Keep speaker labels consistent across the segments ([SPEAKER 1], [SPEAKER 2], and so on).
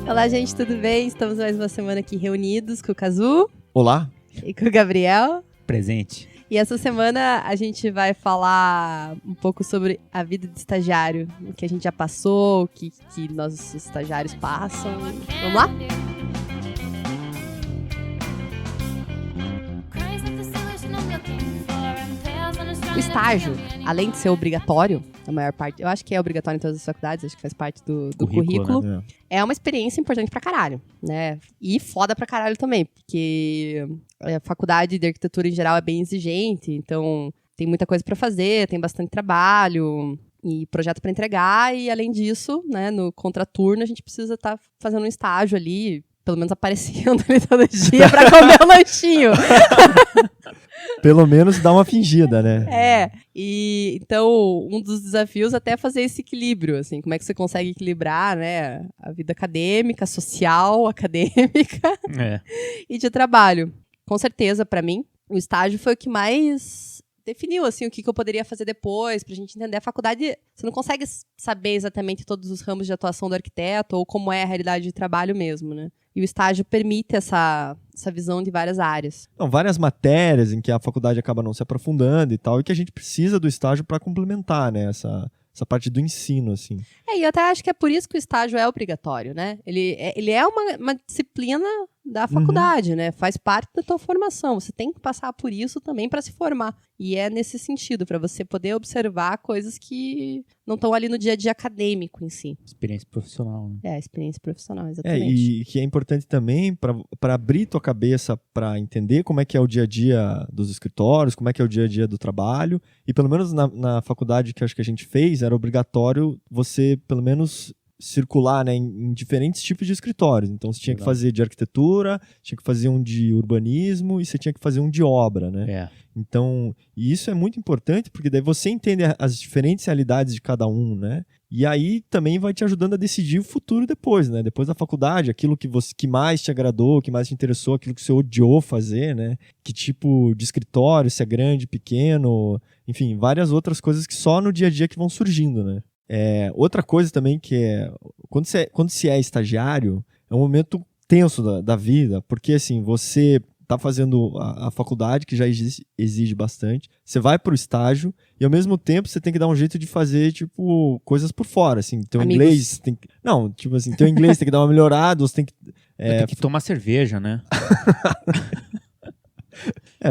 [SPEAKER 1] Olá, gente, tudo bem? Estamos mais uma semana aqui reunidos com o Kazu.
[SPEAKER 2] Olá.
[SPEAKER 1] E com o Gabriel.
[SPEAKER 3] Presente.
[SPEAKER 1] E essa semana a gente vai falar um pouco sobre a vida de estagiário, o que a gente já passou, o que nossos estagiários passam. Vamos lá? O estágio, além de ser obrigatório, a maior parte, eu acho que é obrigatório em todas as faculdades, acho que faz parte do currículo,
[SPEAKER 2] né?
[SPEAKER 1] É uma experiência importante pra caralho, né? E foda pra caralho também, porque a faculdade de arquitetura em geral é bem exigente, então tem muita coisa pra fazer, tem bastante trabalho e projeto pra entregar, e além disso, né, no contraturno a gente precisa estar fazendo um estágio ali, pelo menos aparecendo ali todo dia pra comer um lanchinho.
[SPEAKER 2] Pelo menos dá uma fingida, né?
[SPEAKER 1] E então um dos desafios até é fazer esse equilíbrio, assim, como é que você consegue equilibrar, né, a vida acadêmica, social, acadêmica e de trabalho. Com certeza, pra mim, o estágio foi o que mais definiu, assim, o que eu poderia fazer depois, pra gente entender a faculdade. Você não consegue saber exatamente todos os ramos de atuação do arquiteto ou como é a realidade de trabalho mesmo, né? E o estágio permite essa visão de várias áreas.
[SPEAKER 2] Não, várias matérias em que a faculdade acaba não se aprofundando e tal, e que a gente precisa do estágio para complementar, né, essa parte do ensino, assim.
[SPEAKER 1] E eu até acho que é por isso que o estágio é obrigatório, né? Ele é uma disciplina da faculdade, né? Faz parte da tua formação. Você tem que passar por isso também para se formar. E é nesse sentido, para você poder observar coisas que não estão ali no dia a dia acadêmico em si.
[SPEAKER 3] Experiência profissional, né?
[SPEAKER 1] Experiência profissional, exatamente.
[SPEAKER 2] E que é importante também para abrir tua cabeça para entender como é que é o dia a dia dos escritórios, como é que é o dia a dia do trabalho. E pelo menos na faculdade que eu acho que a gente fez, era obrigatório você, pelo menos, circular, né, em diferentes tipos de escritórios. Então você tinha que fazer de arquitetura, tinha que fazer um de urbanismo e você tinha que fazer um de obra, né? Então, e isso é muito importante porque daí você entende as diferentes realidades de cada um, né? E aí também vai te ajudando a decidir o futuro depois, né? Depois da faculdade, aquilo que mais te agradou, que mais te interessou, aquilo que você odiou fazer, né? Que tipo de escritório, se é grande, pequeno, enfim, várias outras coisas que só no dia a dia que vão surgindo, né? Outra coisa também que é, quando se é estagiário, é um momento tenso da vida, porque assim, você tá fazendo a faculdade, que já exige bastante, você vai pro estágio, e ao mesmo tempo você tem que dar um jeito de fazer, tipo, coisas por fora, assim, teu inglês tem que... Não, tipo assim, teu inglês tem que dar uma melhorada, você tem que...
[SPEAKER 3] Tem que tomar cerveja, né?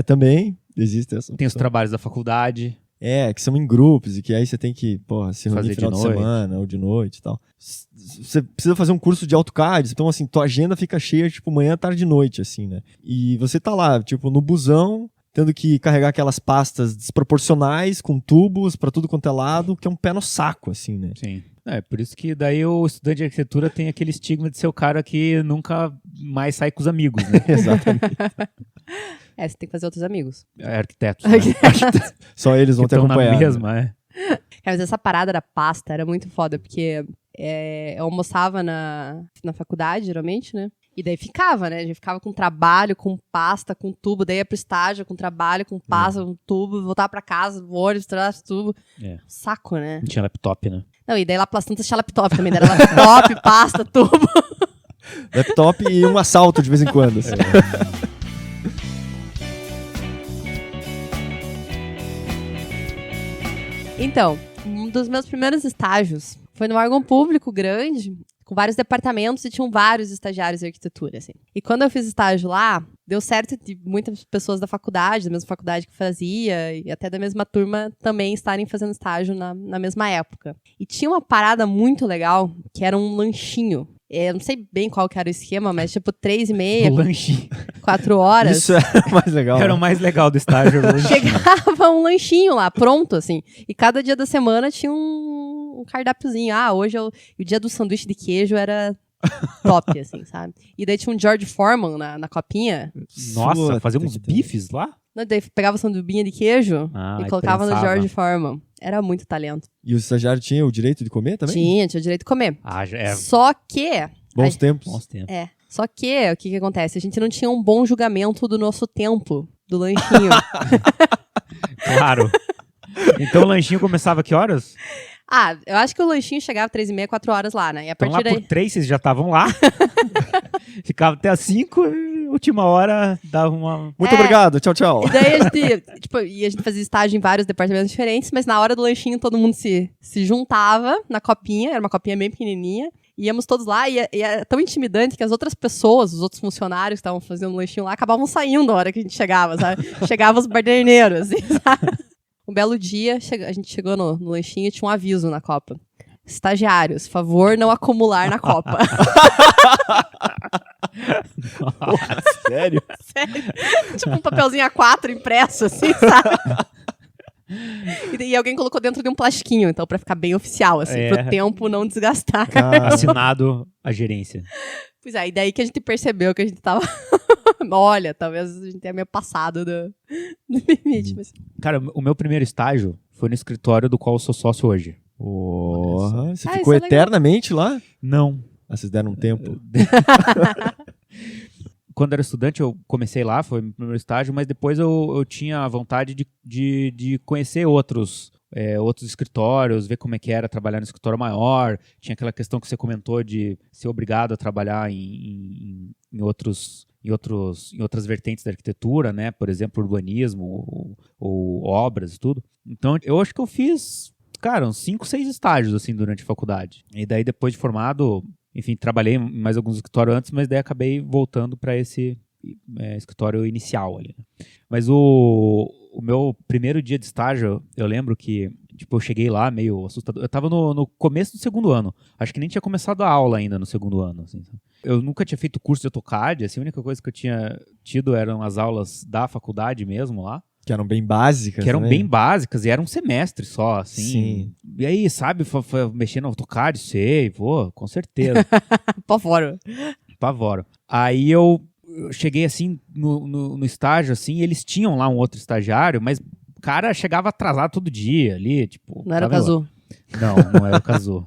[SPEAKER 2] Também existe essa opção.
[SPEAKER 3] Tem os trabalhos da faculdade...
[SPEAKER 2] que são em grupos, e que aí você tem que, se reunir no final de semana ou de noite e tal. Você precisa fazer um curso de AutoCAD, então, assim, tua agenda fica cheia, tipo, manhã, tarde e noite, assim, né? E você tá lá, tipo, no busão, tendo que carregar aquelas pastas desproporcionais, com tubos pra tudo quanto é lado, que é um pé no saco, assim, né?
[SPEAKER 3] Sim. Por isso que daí o estudante de arquitetura tem aquele estigma de ser o cara que nunca mais sai com os amigos, né?
[SPEAKER 2] Exatamente.
[SPEAKER 1] Você tem que fazer outros amigos.
[SPEAKER 3] Arquitetos, né?
[SPEAKER 2] Só eles vão te acompanhar.
[SPEAKER 3] Na mesma,
[SPEAKER 1] Mas essa parada da pasta era muito foda, porque eu almoçava na faculdade, geralmente, né? E daí ficava, né? A gente ficava com trabalho, com pasta, com tubo, daí ia pro estágio com trabalho, com pasta, com tubo, voltava pra casa, ônibus, tubo. Saco, né?
[SPEAKER 3] Não tinha laptop, né?
[SPEAKER 1] Não, e daí lá pelas tantas tinha laptop também, era laptop, pasta, tubo.
[SPEAKER 2] Laptop e um assalto de vez em quando. Assim.
[SPEAKER 1] Então, um dos meus primeiros estágios foi num órgão público grande, com vários departamentos e tinham vários estagiários de arquitetura, assim. E quando eu fiz estágio lá, deu certo de muitas pessoas da faculdade, da mesma faculdade que fazia, e até da mesma turma também estarem fazendo estágio na mesma época. E tinha uma parada muito legal, que era um lanchinho. Eu não sei bem qual que era o esquema, mas tipo 3h30,
[SPEAKER 3] lanchinho.
[SPEAKER 1] 4 horas.
[SPEAKER 2] Isso era o mais legal.
[SPEAKER 3] Era o mais legal do estágio.
[SPEAKER 1] Chegava um lanchinho lá, pronto, assim. E cada dia da semana tinha um cardápiozinho. Hoje o dia do sanduíche de queijo era top, assim, sabe? E daí tinha um George Foreman na copinha.
[SPEAKER 3] Nossa, fazer uns bifes lá?
[SPEAKER 1] Daí pegava a sanduibinha de queijo e colocava no George Foreman. Era muito talento.
[SPEAKER 2] E o estagiário tinha o direito de comer também?
[SPEAKER 1] Tinha o direito de comer.
[SPEAKER 3] Já é.
[SPEAKER 1] Só que...
[SPEAKER 2] Bons tempos.
[SPEAKER 1] Só que, o que acontece? A gente não tinha um bom julgamento do nosso tempo, do lanchinho.
[SPEAKER 3] Claro. Então o lanchinho começava que horas?
[SPEAKER 1] Eu acho que o lanchinho chegava 3h30, 4 horas lá, né? E a
[SPEAKER 3] Então
[SPEAKER 1] partir
[SPEAKER 3] lá por 3 vocês já estavam lá. Ficava até as 5 e última hora dava uma...
[SPEAKER 2] Muito obrigado, tchau, tchau.
[SPEAKER 1] E daí a gente fazia estágio em vários departamentos diferentes, mas na hora do lanchinho todo mundo se juntava na copinha, era uma copinha bem pequenininha, íamos todos lá e é tão intimidante que as outras pessoas, os outros funcionários que estavam fazendo o lanchinho lá, acabavam saindo na hora que a gente chegava, sabe? Chegavam os baderneiros, assim, sabe? Um belo dia, a gente chegou no lanchinho e tinha um aviso na copa. Estagiários, favor não acumular na copa.
[SPEAKER 2] Sério?
[SPEAKER 1] Sério? Tipo um papelzinho A4 impresso, assim, sabe? E alguém colocou dentro de um plastiquinho, então pra ficar bem oficial, assim, pro tempo não desgastar.
[SPEAKER 3] Assinado a gerência.
[SPEAKER 1] Pois é, e daí que a gente percebeu que a gente tava... Olha, talvez a gente tenha meio passado do limite. Mas...
[SPEAKER 3] Cara, o meu primeiro estágio foi no escritório do qual eu sou sócio hoje.
[SPEAKER 2] Você ficou eternamente lá?
[SPEAKER 3] Não.
[SPEAKER 2] Vocês deram um tempo?
[SPEAKER 3] Quando era estudante, eu comecei lá, foi o meu primeiro estágio, mas depois eu tinha a vontade de conhecer outros escritórios, ver como é que era trabalhar no escritório maior. Tinha aquela questão que você comentou de ser obrigado a trabalhar em outras vertentes da arquitetura, né? Por exemplo, urbanismo ou obras e tudo. Então, eu acho que eu fiz, cara, uns 5, 6 estágios, assim, durante a faculdade. E daí, depois de formado, enfim, trabalhei em mais alguns escritórios antes, mas daí acabei voltando para esse escritório inicial ali, né? Mas o meu primeiro dia de estágio, eu lembro que, tipo, eu cheguei lá meio assustado. Eu tava no começo do segundo ano. Acho que nem tinha começado a aula ainda no segundo ano, assim. Eu nunca tinha feito curso de AutoCAD, assim, a única coisa que eu tinha tido eram as aulas da faculdade mesmo lá.
[SPEAKER 2] Que eram bem básicas,
[SPEAKER 3] Que eram
[SPEAKER 2] né?
[SPEAKER 3] bem básicas e era um semestre só, assim.
[SPEAKER 2] Sim.
[SPEAKER 3] E aí, sabe, mexer no AutoCAD, sei, com certeza. Pavoro. Aí eu cheguei, assim, no estágio, assim, e eles tinham lá um outro estagiário, mas o cara chegava atrasado todo dia ali, tipo...
[SPEAKER 1] Não era o Cazu?
[SPEAKER 3] Não era o Cazu.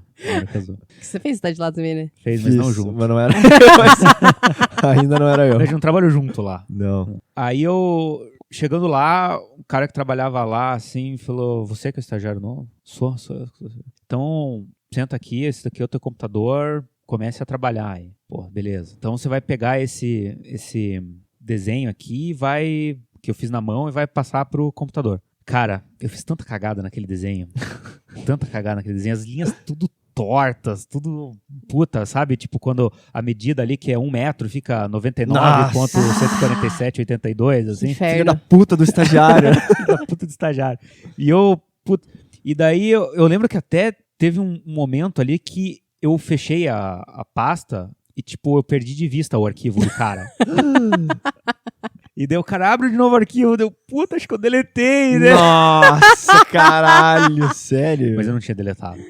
[SPEAKER 1] Você fez estágio lá também, né?
[SPEAKER 3] Fez, mas não junto.
[SPEAKER 2] Mas não era... Ainda não era eu.
[SPEAKER 3] A gente não trabalhou junto lá.
[SPEAKER 2] Não.
[SPEAKER 3] Aí eu... Chegando lá, o cara que trabalhava lá, assim, falou, você que é o estagiário novo? Sou. Então, senta aqui, esse daqui é o teu computador, comece a trabalhar aí. Pô, beleza. Então, você vai pegar esse desenho aqui, que eu fiz na mão, e vai passar pro computador. Cara, eu fiz tanta cagada naquele desenho. As linhas tudo tortas, tudo puta, sabe? Tipo, quando a medida ali, que é 1 metro, fica 99,147,82, assim.
[SPEAKER 2] Filho da puta do estagiário.
[SPEAKER 3] Filho da puta do estagiário. E daí eu lembro que até teve um momento ali que eu fechei a pasta e, tipo, eu perdi de vista o arquivo do cara. E daí o cara abre de novo o arquivo, puta, acho que eu deletei, né?
[SPEAKER 2] Nossa, caralho, sério.
[SPEAKER 3] Mas eu não tinha deletado.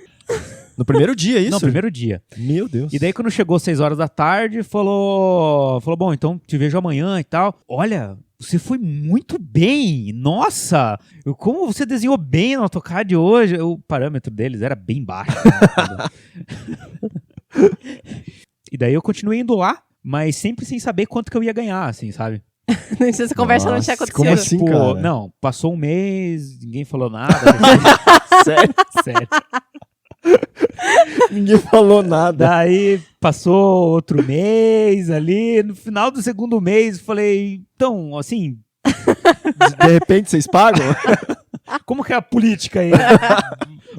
[SPEAKER 2] No primeiro dia, isso?
[SPEAKER 3] No primeiro dia.
[SPEAKER 2] Meu Deus.
[SPEAKER 3] E daí quando chegou 6 horas da tarde, falou, bom, então te vejo amanhã e tal. Olha, você foi muito bem. Nossa, como você desenhou bem no AutoCAD hoje. O parâmetro deles era bem baixo. E daí eu continuei indo lá, mas sempre sem saber quanto que eu ia ganhar, assim, sabe?
[SPEAKER 1] Essa conversa não tinha acontecido.
[SPEAKER 2] Como assim, cara?
[SPEAKER 3] Não, passou um mês, ninguém falou nada.
[SPEAKER 2] Sério?
[SPEAKER 3] Sério.
[SPEAKER 2] Ninguém falou nada.
[SPEAKER 3] Daí passou outro mês ali, no final do segundo mês, falei, então, assim...
[SPEAKER 2] De repente vocês pagam?
[SPEAKER 3] Como que é a política aí?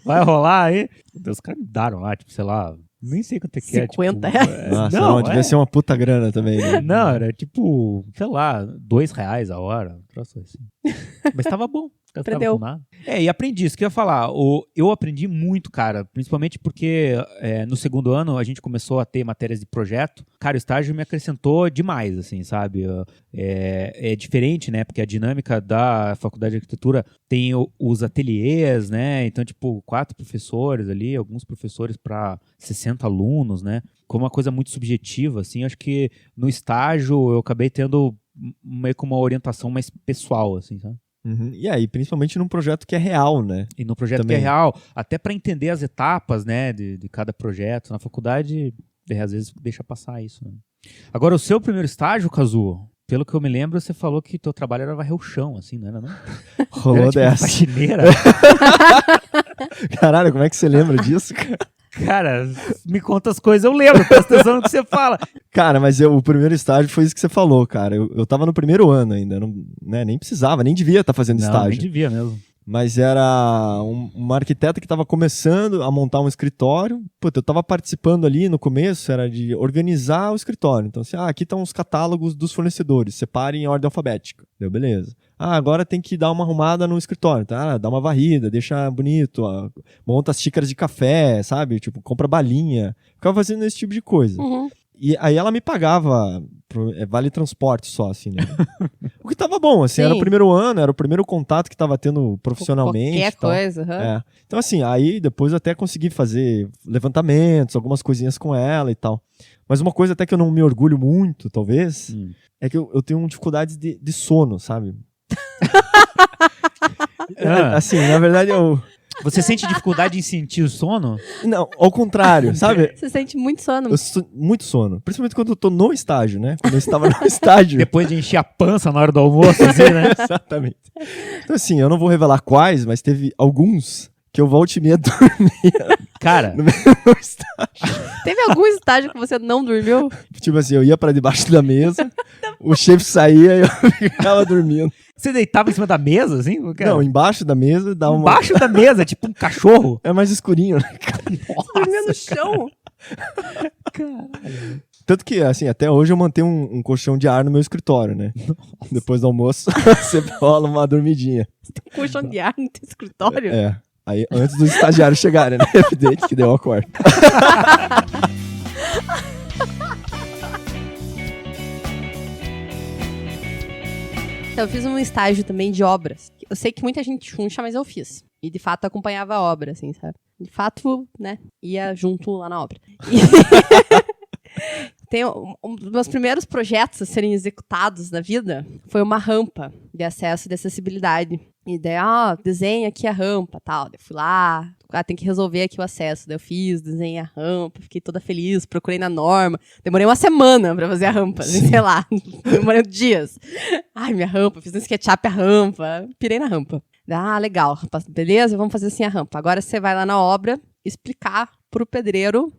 [SPEAKER 3] Vai rolar aí? Os caras me daram lá, tipo, sei lá... Nem sei quanto é que
[SPEAKER 1] 50
[SPEAKER 3] é. Tipo,
[SPEAKER 1] reais?
[SPEAKER 2] Nossa, não, devia ser uma puta grana também, né?
[SPEAKER 3] Não, era tipo, sei lá, R$2 a hora. Um troço assim. Mas tava bom.
[SPEAKER 1] Aprendeu.
[SPEAKER 3] E aprendi isso que eu ia falar. Eu aprendi muito, cara. Principalmente porque no segundo ano a gente começou a ter matérias de projeto. Cara, o estágio me acrescentou demais, assim, sabe? É diferente, né? Porque a dinâmica da faculdade de arquitetura tem os ateliês, né? Então, tipo, 4 professores ali, alguns professores para 60 alunos, né? Como uma coisa muito subjetiva, assim. Acho que no estágio eu acabei tendo meio que uma orientação mais pessoal, assim, sabe?
[SPEAKER 2] Uhum. E aí, principalmente num projeto que é real, né?
[SPEAKER 3] E no projeto
[SPEAKER 2] Também.
[SPEAKER 3] que é real, até para entender as etapas, né, de cada projeto. Na faculdade, às vezes, deixa passar isso, né? Agora, o seu primeiro estágio, Cazu, pelo que eu me lembro, você falou que teu trabalho era varrer o chão, assim, não era, não?
[SPEAKER 2] Rolou
[SPEAKER 3] era, tipo,
[SPEAKER 2] dessa.
[SPEAKER 3] faxineira.
[SPEAKER 2] Caralho, como é que você lembra disso, cara?
[SPEAKER 3] Cara, me conta as coisas, eu lembro, presta atenção no que você fala.
[SPEAKER 2] Cara, mas o primeiro estágio foi isso que você falou, cara. Eu tava no primeiro ano ainda, não, né, nem precisava, nem devia estar fazendo estágio.
[SPEAKER 3] Nem devia mesmo.
[SPEAKER 2] Mas era uma arquiteta que estava começando a montar um escritório. Puta, eu estava participando ali no começo, era de organizar o escritório. Então, assim, aqui estão os catálogos dos fornecedores, separe em ordem alfabética. Deu, beleza. Agora tem que dar uma arrumada no escritório, tá? Dá uma varrida, deixa bonito, monta as xícaras de café, sabe? Tipo, compra balinha. Ficava fazendo esse tipo de coisa.
[SPEAKER 1] Uhum.
[SPEAKER 2] E aí ela me pagava vale transporte só, assim, né? O que tava bom, assim, era o primeiro ano, era o primeiro contato que tava tendo profissionalmente.
[SPEAKER 1] Qualquer coisa,
[SPEAKER 2] É. Então, assim, aí depois eu até consegui fazer levantamentos, algumas coisinhas com ela e tal. Mas uma coisa até que eu não me orgulho muito, talvez, é que eu tenho dificuldades de sono, sabe? Assim, na verdade
[SPEAKER 3] Você sente dificuldade em sentir o sono?
[SPEAKER 2] Não, ao contrário, sabe?
[SPEAKER 1] Você sente muito sono.
[SPEAKER 2] Eu sinto muito sono. Principalmente quando eu tô no estágio, né? Quando eu estava no estágio.
[SPEAKER 3] Depois de encher a pança na hora do almoço, assim, né?
[SPEAKER 2] Exatamente. Então, assim, eu não vou revelar quais, mas teve alguns que eu volte e meia dormia.
[SPEAKER 3] Cara,
[SPEAKER 2] no mesmo estágio.
[SPEAKER 1] Teve algum estágio que você não dormiu?
[SPEAKER 2] Tipo assim, eu ia pra debaixo da mesa, o chefe saía e eu ficava dormindo.
[SPEAKER 3] você deitava em cima da mesa, assim? Cara?
[SPEAKER 2] Não, embaixo da mesa dá uma...
[SPEAKER 3] Embaixo da mesa, tipo um cachorro?
[SPEAKER 2] É mais escurinho, né?
[SPEAKER 1] Dormia no chão?
[SPEAKER 3] Caralho.
[SPEAKER 2] Tanto que, assim, até hoje eu mantenho um colchão de ar no meu escritório, né? Depois do almoço, sempre rola uma dormidinha.
[SPEAKER 1] Você tem um colchão de ar no teu escritório?
[SPEAKER 2] É. Aí, antes dos estagiários chegarem, né? Evidente que deu uma corda.
[SPEAKER 1] Então, eu fiz um estágio também de obras. Eu sei que muita gente chuncha, mas eu fiz. E, de fato, acompanhava a obra, assim, sabe? De fato, né? Ia junto lá na obra. Tem um dos meus primeiros projetos a serem executados na vida foi uma rampa de acesso e de acessibilidade. E daí, desenha aqui a rampa, tal. Daí eu fui lá, tem que resolver aqui o acesso. Daí eu fiz, desenhei a rampa, fiquei toda feliz, procurei na norma. Demorei uma semana pra fazer a rampa, sei lá. Demorei dias. Ai, minha rampa, fiz um SketchUp a rampa, pirei na rampa. Legal, beleza, vamos fazer assim a rampa. Agora você vai lá na obra explicar pro pedreiro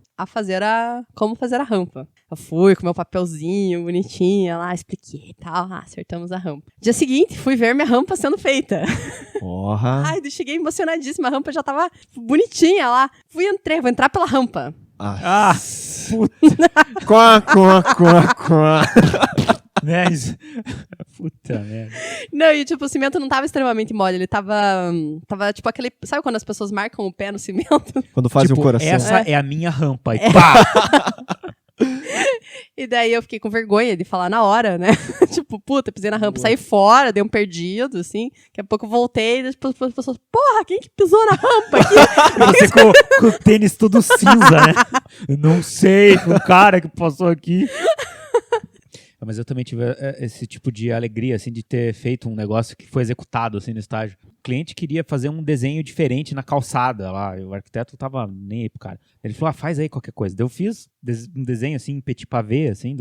[SPEAKER 1] como fazer a rampa. Eu fui com meu papelzinho bonitinha lá, expliquei e tal, acertamos a rampa. Dia seguinte, fui ver minha rampa sendo feita.
[SPEAKER 2] Porra!
[SPEAKER 1] Ai, cheguei emocionadíssima, a rampa já tava bonitinha lá. Vou entrar pela rampa.
[SPEAKER 2] Puta! Quá.
[SPEAKER 3] Né? Puta merda.
[SPEAKER 1] Não, e tipo, o cimento não tava extremamente mole, ele tava tipo aquele... Sabe quando as pessoas marcam o pé no cimento?
[SPEAKER 2] Quando fazem o coração.
[SPEAKER 3] Essa é a minha rampa. E pá!
[SPEAKER 1] E daí eu fiquei com vergonha de falar na hora, né? Tipo, puta, pisei na rampa, saí fora, dei um perdido, assim. Daqui a pouco eu voltei e as pessoas, porra, quem que pisou na rampa aqui?
[SPEAKER 3] Você com o tênis todo cinza, né? Eu não sei, foi um cara que passou aqui. Mas eu também tive esse tipo de alegria, assim, de ter feito um negócio que foi executado, assim, no estágio. O cliente queria fazer um desenho diferente na calçada lá, e o arquiteto tava nem aí pro cara. Ele falou, faz aí qualquer coisa. Daí eu fiz um desenho, assim, em petit pavé, assim,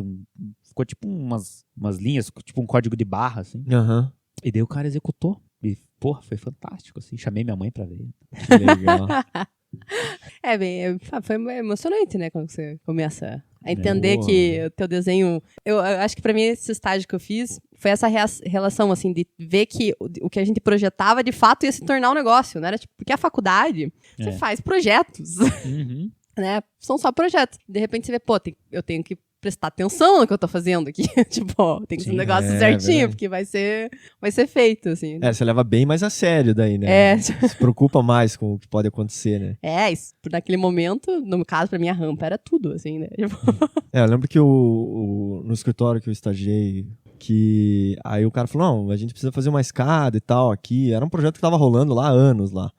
[SPEAKER 3] ficou tipo umas linhas, tipo um código de barra, assim.
[SPEAKER 2] Uhum.
[SPEAKER 3] E daí o cara executou. E, porra, foi fantástico, assim. Chamei minha mãe pra ver.
[SPEAKER 2] Que legal.
[SPEAKER 1] Foi emocionante, né, quando você começa a entender que o teu desenho... Eu acho que pra mim esse estágio que eu fiz foi essa relação, assim, de ver que o que a gente projetava, de fato, ia se tornar um negócio, né? Era, tipo, porque a faculdade, você faz projetos, né? São só projetos. De repente você vê, eu tenho que prestar atenção no que eu tô fazendo aqui. Tipo, tem que ser um negócio certinho, porque vai ser feito, assim.
[SPEAKER 2] Você leva bem mais a sério daí, né? Se preocupa mais com o que pode acontecer, né?
[SPEAKER 1] Isso, naquele momento, no caso, pra mim, a rampa era tudo, assim, né? Tipo...
[SPEAKER 2] Eu lembro que no escritório que eu estagiei, que aí o cara falou, não, a gente precisa fazer uma escada e tal aqui. Era um projeto que tava rolando lá há anos lá.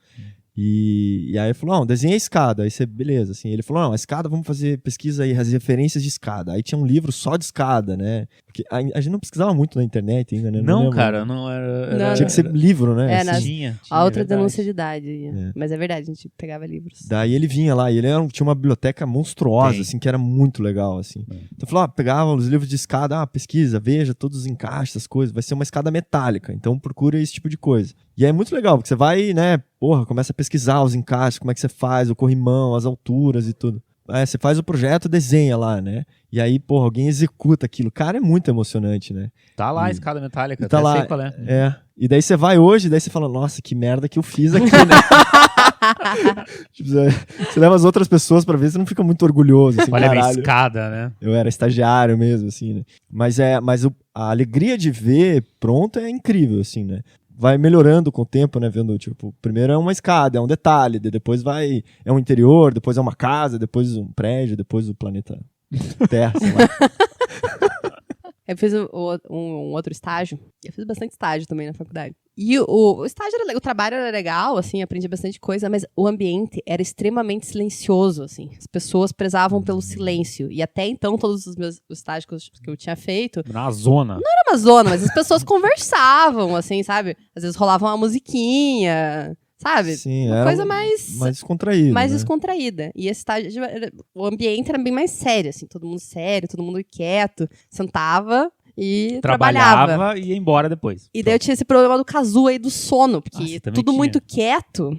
[SPEAKER 2] E aí ele falou, não, desenha a escada. Aí você, beleza, assim. Ele falou, não, a escada, vamos fazer pesquisa aí, as referências de escada. Aí tinha um livro só de escada, né? Porque a gente não pesquisava muito na internet ainda, né?
[SPEAKER 3] Não, cara, não era...
[SPEAKER 2] Tinha que ser livro, né?
[SPEAKER 3] Tinha,
[SPEAKER 1] a outra denúncia de idade. Mas é verdade, a gente pegava livros.
[SPEAKER 2] Daí ele vinha lá, e ele tinha uma biblioteca monstruosa, assim, que era muito legal, assim. Então falou, pegava os livros de escada, pesquisa, veja todos os encaixes, as coisas, vai ser uma escada metálica, então procura esse tipo de coisa. E aí é muito legal, porque você vai, né, começa a pesquisar os encaixes, como é que você faz, o corrimão, as alturas e tudo. Você faz o projeto, desenha lá, né? E aí, alguém executa aquilo. Cara, é muito emocionante, né?
[SPEAKER 3] Tá lá a escada metálica,
[SPEAKER 2] tá
[SPEAKER 3] até
[SPEAKER 2] lá,
[SPEAKER 3] sei qual é.
[SPEAKER 2] E daí você vai hoje, daí você fala, nossa, que merda que eu fiz aqui, né? Tipo, você leva as outras pessoas pra ver, você não fica muito orgulhoso, assim,
[SPEAKER 3] olha a minha
[SPEAKER 2] caralho.
[SPEAKER 3] escada, né?
[SPEAKER 2] Eu era estagiário mesmo, assim, né? Mas a alegria de ver pronto é incrível, assim, né? Vai melhorando com o tempo, né? Vendo, tipo, primeiro é uma escada, é um detalhe, depois é um interior, depois é uma casa, depois um prédio, depois o planeta Terra, sei lá.
[SPEAKER 1] Eu fiz um outro estágio. Eu fiz bastante estágio também na faculdade. E o estágio o trabalho era legal, assim, aprendi bastante coisa, mas o ambiente era extremamente silencioso, assim. As pessoas prezavam pelo silêncio. E até então, todos os meus estágios que eu tinha feito...
[SPEAKER 3] Na zona.
[SPEAKER 1] Não era uma zona, mas as pessoas conversavam, assim, sabe? Às vezes rolava uma musiquinha, sabe?
[SPEAKER 2] Sim,
[SPEAKER 1] uma coisa mais
[SPEAKER 2] descontraída.
[SPEAKER 1] Mais
[SPEAKER 2] né?
[SPEAKER 1] descontraída. E esse estágio, o ambiente era bem mais sério, assim. Todo mundo sério, todo mundo quieto. Sentava... E trabalhava
[SPEAKER 3] e ia embora depois.
[SPEAKER 1] E daí eu tinha esse problema do casulo aí do sono, porque tudo muito quieto.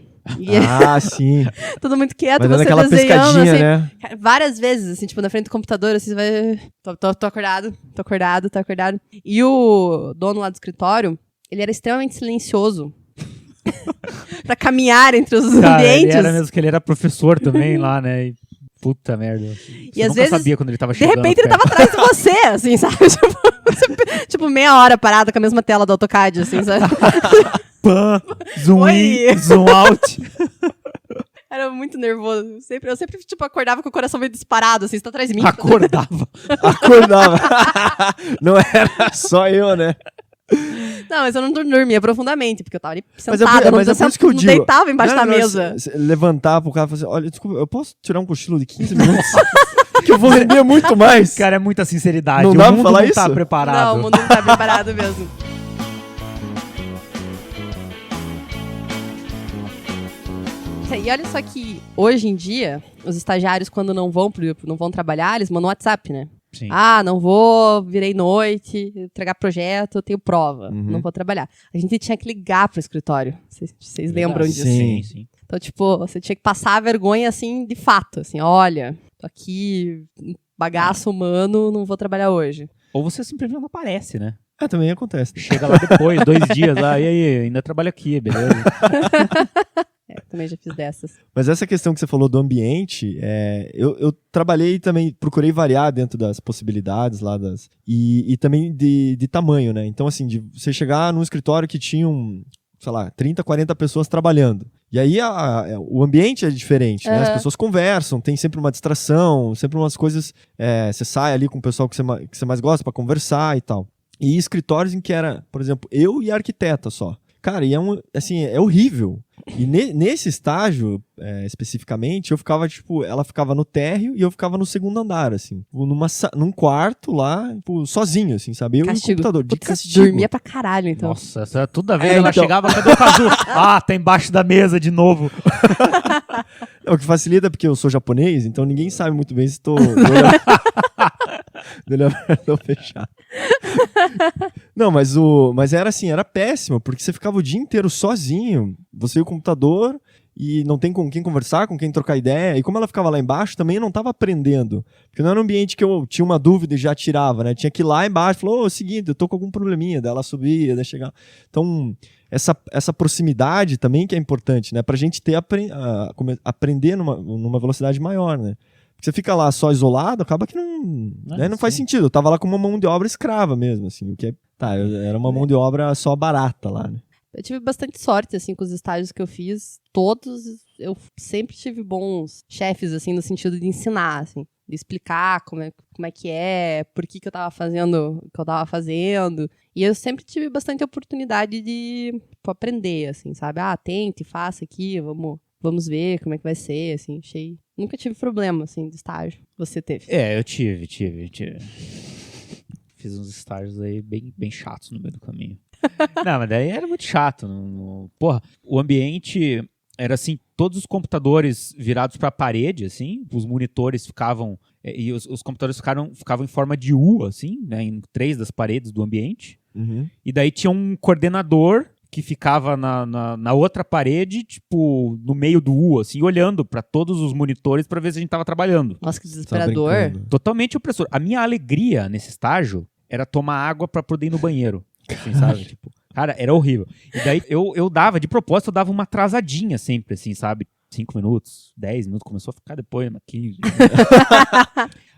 [SPEAKER 2] Sim.
[SPEAKER 1] Tudo muito quieto,
[SPEAKER 2] vai dando
[SPEAKER 1] você
[SPEAKER 2] aquela
[SPEAKER 1] desenhando,
[SPEAKER 2] pescadinha,
[SPEAKER 1] assim,
[SPEAKER 2] né?
[SPEAKER 1] várias vezes, assim, tipo, na frente do computador, assim, você vai... Tô acordado. E o dono lá do escritório, ele era extremamente silencioso. Pra caminhar entre os ambientes.
[SPEAKER 3] Ele era mesmo que ele era professor também lá, né? E... Puta merda. Você
[SPEAKER 1] às vezes,
[SPEAKER 3] sabia quando ele tava chegando.
[SPEAKER 1] De repente ele tava atrás de você, assim, sabe? Tipo, meia hora parada com a mesma tela do AutoCAD, assim, sabe?
[SPEAKER 3] Pan, zoom in, zoom out.
[SPEAKER 1] Era muito nervoso. Eu sempre, tipo, acordava com o coração meio disparado, assim, você tá atrás de mim.
[SPEAKER 3] Acordava.
[SPEAKER 2] Não era só eu, né?
[SPEAKER 1] Não, mas eu não dormia profundamente, porque eu tava ali sentada,
[SPEAKER 2] mas é por isso que eu digo.
[SPEAKER 1] Deitava embaixo da mesa.
[SPEAKER 2] Levantar pro cara e falar assim, olha, desculpa, eu posso tirar um cochilo de 15 minutos? Que eu vou render muito mais.
[SPEAKER 3] Cara, é muita sinceridade.
[SPEAKER 2] Não dá pra falar
[SPEAKER 3] não
[SPEAKER 2] isso?
[SPEAKER 3] Tá preparado.
[SPEAKER 1] Não, o mundo não tá preparado mesmo. E olha só que, hoje em dia, os estagiários, quando não vão trabalhar, eles mandam WhatsApp, né?
[SPEAKER 3] Sim.
[SPEAKER 1] Não vou, virei noite, entregar projeto, eu tenho prova, não vou trabalhar. A gente tinha que ligar pro escritório. Vocês lembram disso?
[SPEAKER 3] Sim.
[SPEAKER 1] Então, tipo, você tinha que passar a vergonha, assim, de fato. Assim, olha, tô aqui, bagaço humano, não vou trabalhar hoje.
[SPEAKER 3] Ou você simplesmente não aparece, né?
[SPEAKER 2] Também acontece.
[SPEAKER 3] Chega lá depois, 2 dias, e aí, ainda trabalho aqui, beleza?
[SPEAKER 1] Também já fiz dessas.
[SPEAKER 2] Mas essa questão que você falou do ambiente, eu trabalhei também, procurei variar dentro das possibilidades lá, e também de tamanho, né? Então, assim, de você chegar num escritório que tinham, sei lá, 30, 40 pessoas trabalhando. E aí o ambiente é diferente, né? As pessoas conversam, tem sempre uma distração, sempre umas coisas... você sai ali com o pessoal que você mais gosta pra conversar e tal. E escritórios em que era, por exemplo, eu e a arquiteta só. Cara, e é horrível. E nesse estágio, especificamente, eu ficava, tipo, ela ficava no térreo e eu ficava no segundo andar, assim. Num quarto lá, tipo, sozinho, assim, sabe? Eu
[SPEAKER 1] castigo.
[SPEAKER 2] E o computador, de
[SPEAKER 1] Putz,
[SPEAKER 2] castigo.
[SPEAKER 1] Dormia pra caralho, então.
[SPEAKER 3] Nossa, essa toda vez ela chegava, cadê o Kazu? Tá embaixo da mesa de novo.
[SPEAKER 2] O que facilita, porque eu sou japonês, então ninguém sabe muito bem se estou... Dele aberto ou fechado. Não, mas era assim, era péssimo, porque você ficava o dia inteiro sozinho, você e o computador, e não tem com quem conversar, com quem trocar ideia. E como ela ficava lá embaixo, também eu não estava aprendendo. Porque não era um ambiente que eu tinha uma dúvida e já tirava, né? Tinha que ir lá embaixo, falou, é o seguinte, eu tô com algum probleminha, daí ela subia, daí chegava. Então, essa proximidade também que é importante, né? Pra gente aprender numa velocidade maior, né? Você fica lá só isolado, acaba que não faz sentido. Eu tava lá com uma mão de obra escrava mesmo, assim. O que era uma mão de obra só barata lá, né?
[SPEAKER 1] Eu tive bastante sorte, assim, com os estágios que eu fiz. Todos, eu sempre tive bons chefes, assim, no sentido de ensinar, assim. De explicar como é que é, por que eu tava fazendo o que eu tava fazendo. E eu sempre tive bastante oportunidade de aprender, assim, sabe? Tente, faça aqui, vamos ver como é que vai ser, assim, achei... Nunca tive problema, assim, de estágio. Você teve?
[SPEAKER 3] Eu tive. Fiz uns estágios aí bem chatos no meio do caminho. Não, mas daí era muito chato. Porra, o ambiente era assim, todos os computadores virados pra parede, assim, os monitores ficavam... E os computadores ficavam em forma de U, assim, né, em 3 das paredes do ambiente.
[SPEAKER 2] Uhum.
[SPEAKER 3] E daí tinha um coordenador que ficava na outra parede, tipo, no meio do U, assim, olhando pra todos os monitores pra ver se a gente tava trabalhando.
[SPEAKER 1] Nossa, que desesperador.
[SPEAKER 3] Totalmente opressor. A minha alegria nesse estágio era tomar água pra poder ir no banheiro. Assim, sabe? Tipo, cara, era horrível. E daí eu dava, de propósito, eu dava uma atrasadinha sempre, assim, sabe? 5 minutos, 10 minutos, começou a ficar depois, 15.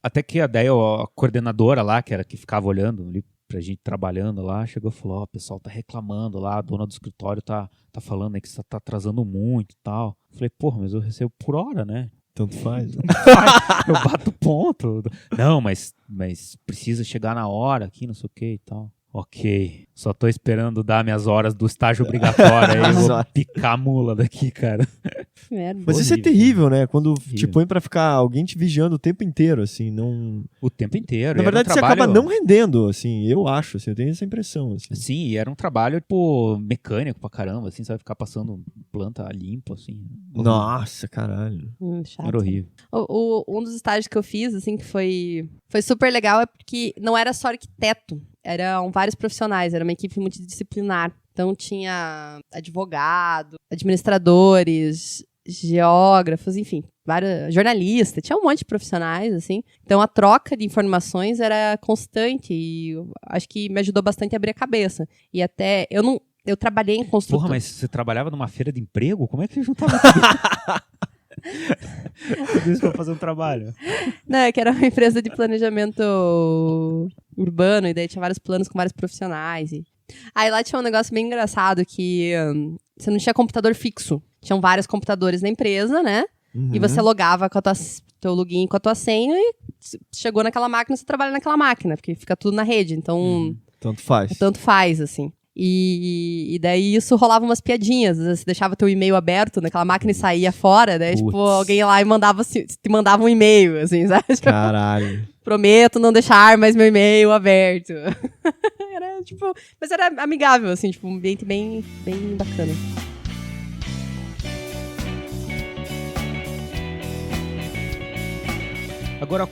[SPEAKER 3] Até que daí a coordenadora lá, que ficava olhando ali pra gente trabalhando lá, chegou e falou, o pessoal tá reclamando lá, a dona do escritório tá falando aí que você tá atrasando muito e tal. Eu falei, porra, mas eu recebo por hora, né?
[SPEAKER 2] Tanto faz.
[SPEAKER 3] Eu bato ponto. Não, mas precisa chegar na hora aqui, não sei o que e tal. Ok, só tô esperando dar minhas horas do estágio obrigatório, aí eu vou picar a mula daqui, cara.
[SPEAKER 1] Merda.
[SPEAKER 2] Mas isso é terrível, né? Quando
[SPEAKER 3] Terrível.
[SPEAKER 2] te põe pra ficar alguém te vigiando o tempo inteiro, assim, não...
[SPEAKER 3] O tempo inteiro.
[SPEAKER 2] Na verdade, você acaba não rendendo, assim, eu acho, assim, eu tenho essa impressão, assim.
[SPEAKER 3] Sim, e era um trabalho, tipo, mecânico pra caramba, assim, sabe? Ficar passando planta limpo, assim.
[SPEAKER 2] Nossa, caralho.
[SPEAKER 1] Chato.
[SPEAKER 3] Era horrível.
[SPEAKER 1] Um dos estágios que eu fiz, assim, que foi super legal, é porque não era só arquiteto, eram vários profissionais, era uma equipe multidisciplinar. Então tinha advogado, administradores, geógrafos, enfim, vários jornalistas, tinha um monte de profissionais, assim. Então a troca de informações era constante e eu acho que me ajudou bastante a abrir a cabeça. E até, eu trabalhei em construtora.
[SPEAKER 3] Porra, mas você trabalhava numa feira de emprego? Como é que você juntava tudo isso pra fazer um trabalho?
[SPEAKER 1] Não, que era uma empresa de planejamento urbano, e daí tinha vários planos com vários profissionais. Aí lá tinha um negócio bem engraçado, que você não tinha computador fixo. Tinham vários computadores na empresa, né?
[SPEAKER 2] Uhum.
[SPEAKER 1] E você logava com teu login, com a tua senha, e chegou naquela máquina, você trabalha naquela máquina, porque fica tudo na rede. Então,
[SPEAKER 2] Tanto faz.
[SPEAKER 1] tanto faz, assim. E daí isso rolava umas piadinhas. Às vezes você deixava teu e-mail aberto naquela máquina e saía fora, daí, tipo, alguém ia lá e te mandava um e-mail, assim, sabe?
[SPEAKER 2] Caralho.
[SPEAKER 1] Prometo não deixar mais meu e-mail aberto. Era, tipo... Mas era amigável, assim, tipo, um ambiente bem, bem bacana.
[SPEAKER 3] Agora,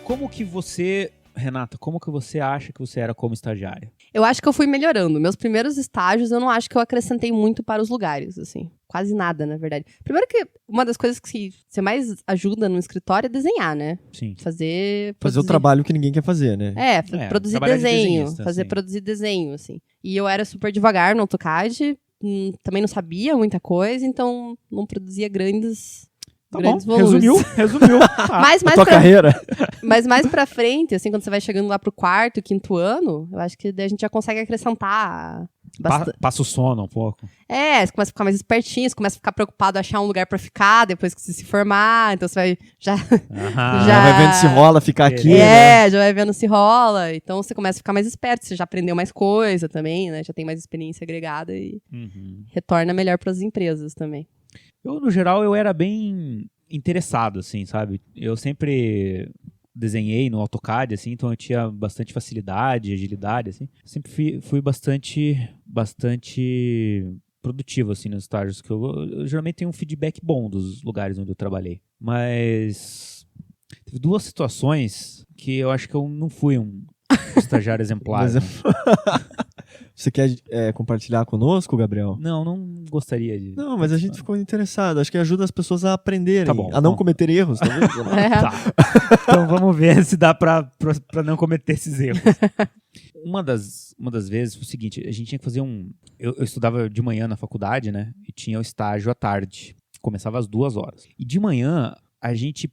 [SPEAKER 3] Renata, como que você acha que você era como estagiária?
[SPEAKER 1] Eu acho que eu fui melhorando. Meus primeiros estágios, eu não acho que eu acrescentei muito para os lugares, assim. Quase nada, na verdade. Primeiro que uma das coisas que você mais ajuda no escritório é desenhar, né?
[SPEAKER 3] Sim.
[SPEAKER 1] Fazer
[SPEAKER 2] o trabalho que ninguém quer fazer, né?
[SPEAKER 1] Produzir
[SPEAKER 3] trabalhar de
[SPEAKER 1] desenho.
[SPEAKER 3] desenhista,
[SPEAKER 1] Produzir desenho, assim. E eu era super devagar no AutoCAD, também não sabia muita coisa, então não produzia grandes volumes.
[SPEAKER 3] Resumiu. Tá.
[SPEAKER 1] Mas mais pra frente, assim, quando você vai chegando lá pro 4º, 5º ano, eu acho que daí a gente já consegue acrescentar bastante.
[SPEAKER 3] Passa o sono um pouco.
[SPEAKER 1] Você começa a ficar mais espertinho, você começa a ficar preocupado em achar um lugar pra ficar depois que você se formar, então você vai já
[SPEAKER 2] vai vendo se rola ficar aqui, né?
[SPEAKER 1] Já vai vendo se rola, então você começa a ficar mais esperto, você já aprendeu mais coisa também, né, já tem mais experiência agregada e retorna melhor pras empresas também.
[SPEAKER 3] Eu, no geral, eu era bem interessado, assim, sabe? Eu sempre desenhei no AutoCAD, assim, então eu tinha bastante facilidade, agilidade, assim. Sempre fui bastante produtivo, assim, nos estágios, que eu geralmente tenho um feedback bom dos lugares onde eu trabalhei. Mas teve 2 situações que eu acho que eu não fui um estagiário exemplar. Né?
[SPEAKER 2] Você quer compartilhar conosco, Gabriel?
[SPEAKER 3] Não gostaria de...
[SPEAKER 2] Não, mas a gente ficou interessado. Acho que ajuda as pessoas a aprenderem, a não cometer erros. Tá vendo?
[SPEAKER 3] Tá. Então vamos ver se dá pra não cometer esses erros. Uma das vezes foi o seguinte, a gente tinha que fazer eu estudava de manhã na faculdade, né? E tinha o estágio à tarde. Começava às 2 horas. E de manhã a gente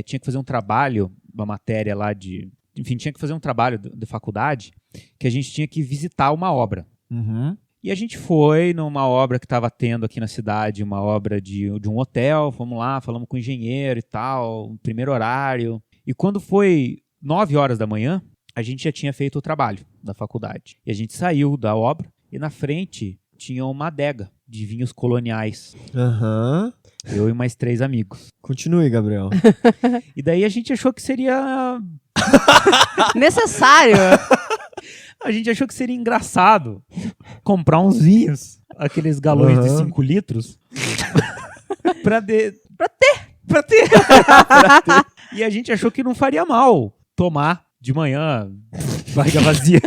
[SPEAKER 3] tinha que fazer um trabalho, uma matéria lá enfim, tinha que fazer um trabalho de faculdade que a gente tinha que visitar uma obra.
[SPEAKER 2] Uhum.
[SPEAKER 3] E a gente foi numa obra que estava tendo aqui na cidade, uma obra de um hotel, fomos lá, falamos com o engenheiro e tal, primeiro horário. E quando foi 9 horas da manhã, a gente já tinha feito o trabalho da faculdade. E a gente saiu da obra e na frente tinha uma adega de vinhos coloniais.
[SPEAKER 2] Aham.
[SPEAKER 3] Eu e mais 3 amigos.
[SPEAKER 2] Continue, Gabriel.
[SPEAKER 3] E daí a gente achou que seria...
[SPEAKER 1] necessário.
[SPEAKER 3] A gente achou que seria engraçado comprar uns vinhos, aqueles galões de 5 litros, pra ter. E a gente achou que não faria mal tomar de manhã, barriga vazia,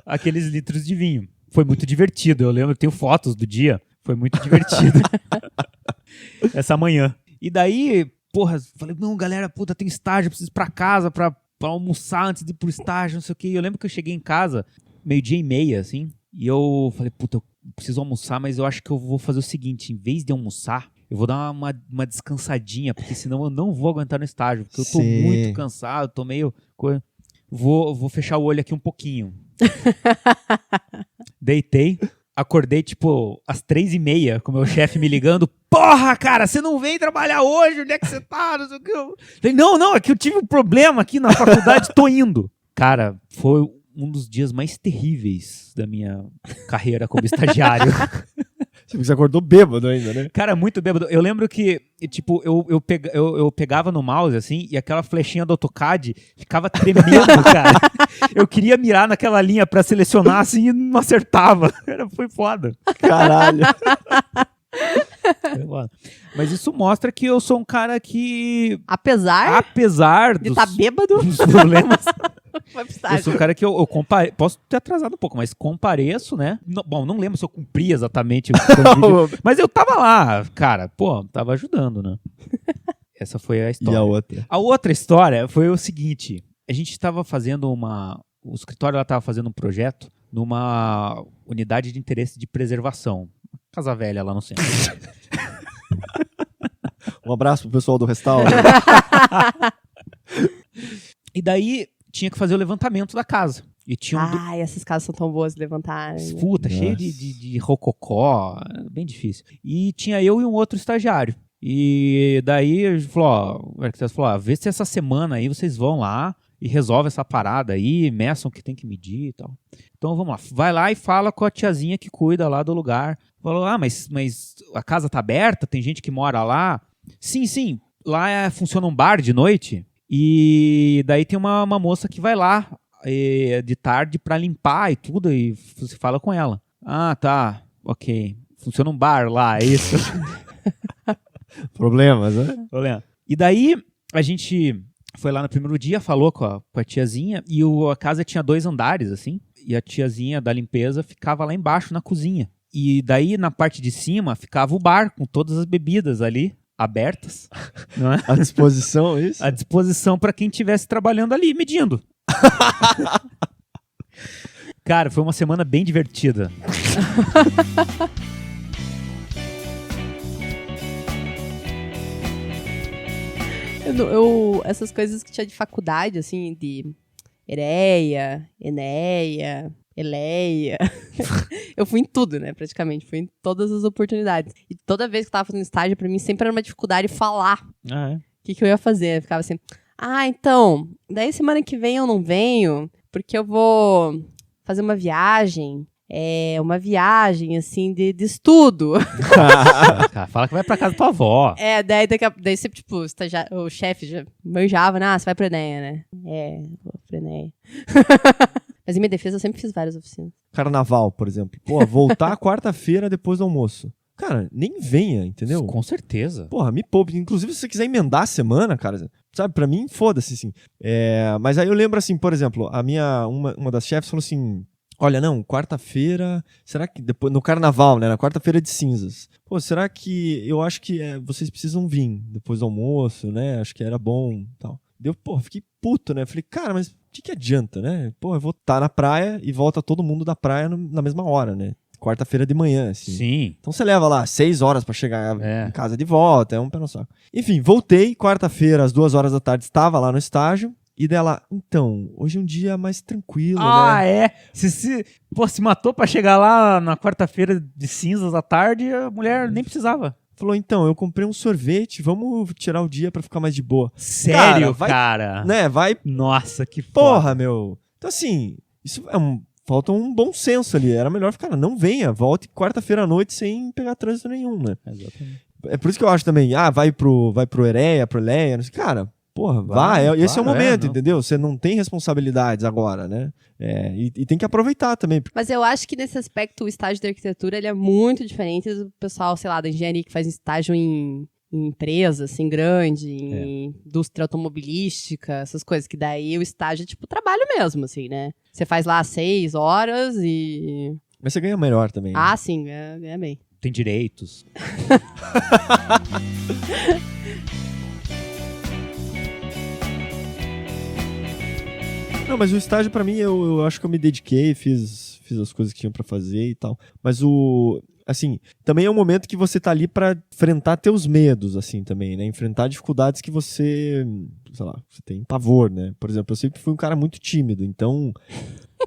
[SPEAKER 3] aqueles litros de vinho. Foi muito divertido. Eu lembro, eu tenho fotos do dia. Foi muito divertido. Essa manhã. E daí, porra, falei, não, galera, puta, tem estágio, eu preciso ir pra casa pra almoçar antes de ir pro estágio, não sei o quê. Eu lembro que eu cheguei em casa, 12:30, assim, e eu falei, puta, eu preciso almoçar, mas eu acho que eu vou fazer o seguinte, em vez de almoçar, eu vou dar uma descansadinha, porque senão eu não vou aguentar no estágio, porque eu tô muito cansado, tô meio... Vou fechar o olho aqui um pouquinho. Deitei, acordei, tipo, às 3:30, com o meu chefe me ligando. Porra, cara, você não vem trabalhar hoje? Onde é que você tá? Não sei o que. Falei, não, é que eu tive um problema aqui na faculdade, tô indo. Cara, foi um dos dias mais terríveis da minha carreira como estagiário.
[SPEAKER 2] Você acordou bêbado ainda, né?
[SPEAKER 3] Cara, muito bêbado. Eu lembro que, tipo, eu pegava no mouse, assim, e aquela flechinha do AutoCAD ficava tremendo, cara. Eu queria mirar naquela linha pra selecionar, assim, e não acertava. Cara, foi foda.
[SPEAKER 2] Caralho.
[SPEAKER 3] Mas isso mostra que eu sou um cara que...
[SPEAKER 1] Apesar de
[SPEAKER 3] dos,
[SPEAKER 1] estar bêbado,
[SPEAKER 3] dos problemas...
[SPEAKER 1] vai pro
[SPEAKER 3] Eu
[SPEAKER 1] estágio.
[SPEAKER 3] sou um cara que eu posso ter atrasado um pouco, mas compareço, né? Bom, não lembro se eu cumpri exatamente o vídeo, mas eu tava lá, cara, pô, tava ajudando, né? Essa foi a história.
[SPEAKER 2] E a outra?
[SPEAKER 3] A outra história foi o seguinte, a gente tava fazendo o escritório lá tava fazendo um projeto numa unidade de interesse de preservação. Casa Velha lá no centro.
[SPEAKER 2] Um abraço pro pessoal do restaurante.
[SPEAKER 3] E daí tinha que fazer o levantamento da casa. E tinha
[SPEAKER 1] Ai, essas casas são tão boas de levantar. Né?
[SPEAKER 3] Puta, cheio de rococó, bem difícil. E tinha eu e um outro estagiário. E daí a gente falou, o arquiteto falou, vê se essa semana aí vocês vão lá e resolvem essa parada aí, meçam o que tem que medir e tal. Então vamos lá, vai lá e fala com a tiazinha que cuida lá do lugar. Falou, mas a casa tá aberta, tem gente que mora lá? Sim, lá funciona um bar de noite. E daí tem uma moça que vai lá de tarde pra limpar e tudo, e você fala com ela. Ah, tá, ok. Funciona um bar lá, é isso?
[SPEAKER 2] Problemas, né?
[SPEAKER 3] Problema. E daí a gente foi lá no primeiro dia, falou com a tiazinha, e a casa tinha 2 andares, assim, e a tiazinha da limpeza ficava lá embaixo na cozinha. E daí na parte de cima ficava o bar com todas as bebidas ali, abertas, não é?
[SPEAKER 2] À disposição, isso?
[SPEAKER 3] À disposição para quem estivesse trabalhando ali, medindo. Cara, foi uma semana bem divertida.
[SPEAKER 1] Essas coisas que tinha de faculdade, assim, de Ereia, Enéia, Eleia. Eu fui em tudo, né, praticamente. Fui em todas as oportunidades. E toda vez que eu tava fazendo estágio, pra mim sempre era uma dificuldade falar o que eu ia fazer. Eu ficava assim, então, daí semana que vem eu não venho, porque eu vou fazer uma viagem. Uma viagem, assim, de estudo.
[SPEAKER 3] Cara, fala que vai pra casa da tua avó.
[SPEAKER 1] Daí sempre, tipo, o chefe já manjava, você vai pro Enéia, né? Vou pro Enéia. Mas em minha defesa eu sempre fiz várias oficinas.
[SPEAKER 2] Carnaval, por exemplo. Pô, voltar quarta-feira depois do almoço. Cara, nem venha, entendeu?
[SPEAKER 3] Com certeza.
[SPEAKER 2] Porra, me poupe. Inclusive, se você quiser emendar a semana, cara, sabe, pra mim, foda-se, assim. Mas aí eu lembro, assim, por exemplo, uma das chefes falou assim, olha, não, quarta-feira, será que depois, no carnaval, né, na quarta-feira de cinzas, pô, será que, eu acho que vocês precisam vir depois do almoço, né, acho que era bom e tal. Deu, pô, fiquei puto, né, falei, cara, mas o que adianta, né, pô, eu vou estar na praia e volta todo mundo da praia na mesma hora, né, quarta-feira de manhã, assim.
[SPEAKER 3] Sim.
[SPEAKER 2] Então você leva lá 6 horas pra chegar em casa de volta, é um pé no saco. Enfim, voltei, quarta-feira, às 2 horas da tarde, estava lá no estágio, e dela, então, hoje é um dia mais tranquilo, né?
[SPEAKER 3] Pô, se matou pra chegar lá na quarta-feira de cinzas à tarde, a mulher nem precisava.
[SPEAKER 2] Falou, então, eu comprei um sorvete, vamos tirar o dia pra ficar mais de boa.
[SPEAKER 3] Sério, cara?
[SPEAKER 2] Né, vai...
[SPEAKER 3] Nossa, que foda.
[SPEAKER 2] Porra, meu. Então, assim, isso falta um bom senso ali. Era melhor ficar, não venha, volte quarta-feira à noite sem pegar trânsito nenhum, né?
[SPEAKER 3] Exatamente.
[SPEAKER 2] É por isso que eu acho também, vai pro Ereia, pro Eleia, não sei, cara... Porra, esse é o momento, entendeu? Você não tem responsabilidades agora, né? E tem que aproveitar também.
[SPEAKER 1] Mas eu acho que nesse aspecto o estágio de arquitetura ele é muito diferente do pessoal, sei lá, da engenharia que faz estágio em empresa, assim, grande, em indústria automobilística, essas coisas, que daí o estágio é tipo trabalho mesmo, assim, né? Você faz lá 6 horas e
[SPEAKER 2] Mas você ganha melhor também.
[SPEAKER 1] Ah, sim, ganha bem.
[SPEAKER 3] Tem direitos.
[SPEAKER 2] Não, mas o estágio pra mim, eu acho que eu me dediquei, fiz as coisas que tinha pra fazer e tal. Mas assim, também é um momento que você tá ali pra enfrentar teus medos, assim, também, né? Enfrentar dificuldades que você, sei lá, você tem pavor, né? Por exemplo, eu sempre fui um cara muito tímido, então,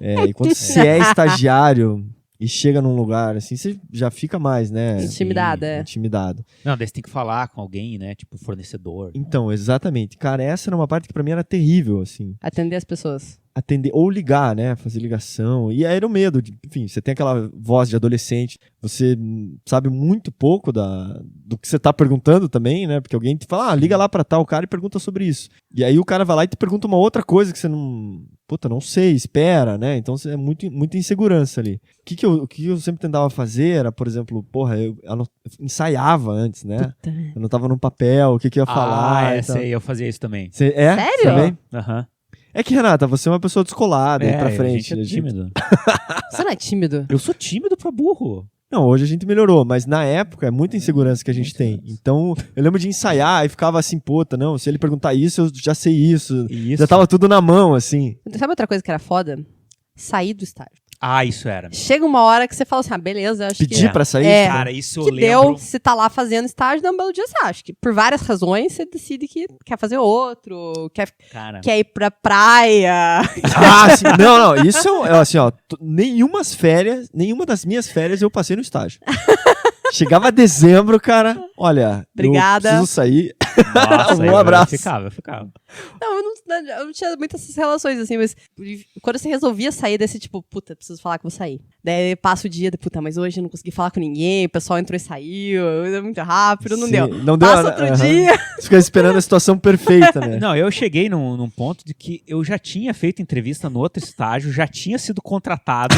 [SPEAKER 2] e quando você é estagiário e chega num lugar, assim, você já fica mais, né? Intimidado.
[SPEAKER 3] Não, daí você tem que falar com alguém, né? Tipo, fornecedor.
[SPEAKER 2] Então, exatamente. Cara, essa era uma parte que pra mim era terrível, assim.
[SPEAKER 1] Atender as pessoas.
[SPEAKER 2] Atender, ou ligar, né? Fazer ligação. E aí era o medo. Enfim, você tem aquela voz de adolescente, você sabe muito pouco do que você tá perguntando também, né? Porque alguém te fala, liga lá pra tal cara e pergunta sobre isso. E aí o cara vai lá e te pergunta uma outra coisa que você não... Puta, não sei, espera, né? Então é muita insegurança ali. O que eu sempre tentava fazer era, por exemplo, eu ensaiava antes, né?
[SPEAKER 1] Puta.
[SPEAKER 2] Eu não tava num papel, o que eu ia falar.
[SPEAKER 3] Sei, eu fazia isso também.
[SPEAKER 1] Sério?
[SPEAKER 2] Também?
[SPEAKER 3] Aham.
[SPEAKER 2] É que, Renata, você é uma pessoa descolada aí pra frente.
[SPEAKER 3] A gente é tímido.
[SPEAKER 1] Você não é tímido?
[SPEAKER 3] Eu sou tímido pra burro.
[SPEAKER 2] Não, hoje a gente melhorou, mas na época é muita insegurança que a gente tem. Então, eu lembro de ensaiar e ficava assim, puta, não, se ele perguntar isso, eu já sei isso. Já tava tudo na mão, assim.
[SPEAKER 1] Sabe outra coisa que era foda? Sair do estágio.
[SPEAKER 3] Isso era.
[SPEAKER 1] Chega uma hora que você fala assim, beleza, acho
[SPEAKER 2] Pedir pra sair?
[SPEAKER 3] Cara, isso eu
[SPEAKER 1] que
[SPEAKER 3] lembro.
[SPEAKER 1] deu, se tá lá fazendo estágio, dá um belo dia, você acha que por várias razões você decide que quer fazer outro, quer ir pra praia.
[SPEAKER 2] Sim. Não, isso é assim, ó, nenhuma das minhas férias eu passei no estágio. Chegava dezembro, cara, olha,
[SPEAKER 1] Obrigada.
[SPEAKER 2] Eu preciso sair.
[SPEAKER 3] Nossa,
[SPEAKER 2] Um abraço.
[SPEAKER 3] Eu ficava.
[SPEAKER 1] Não, eu não tinha muitas essas relações, assim, mas quando você resolvia sair desse tipo, puta, preciso falar que vou sair. Daí passa o dia, puta, mas hoje eu não consegui falar com ninguém, o pessoal entrou e saiu, é muito rápido, não deu.
[SPEAKER 2] Não deu.
[SPEAKER 1] Passa outro dia.
[SPEAKER 2] Você fica esperando a situação perfeita, né?
[SPEAKER 3] Não, eu cheguei num ponto de que eu já tinha feito entrevista no outro estágio, já tinha sido contratado.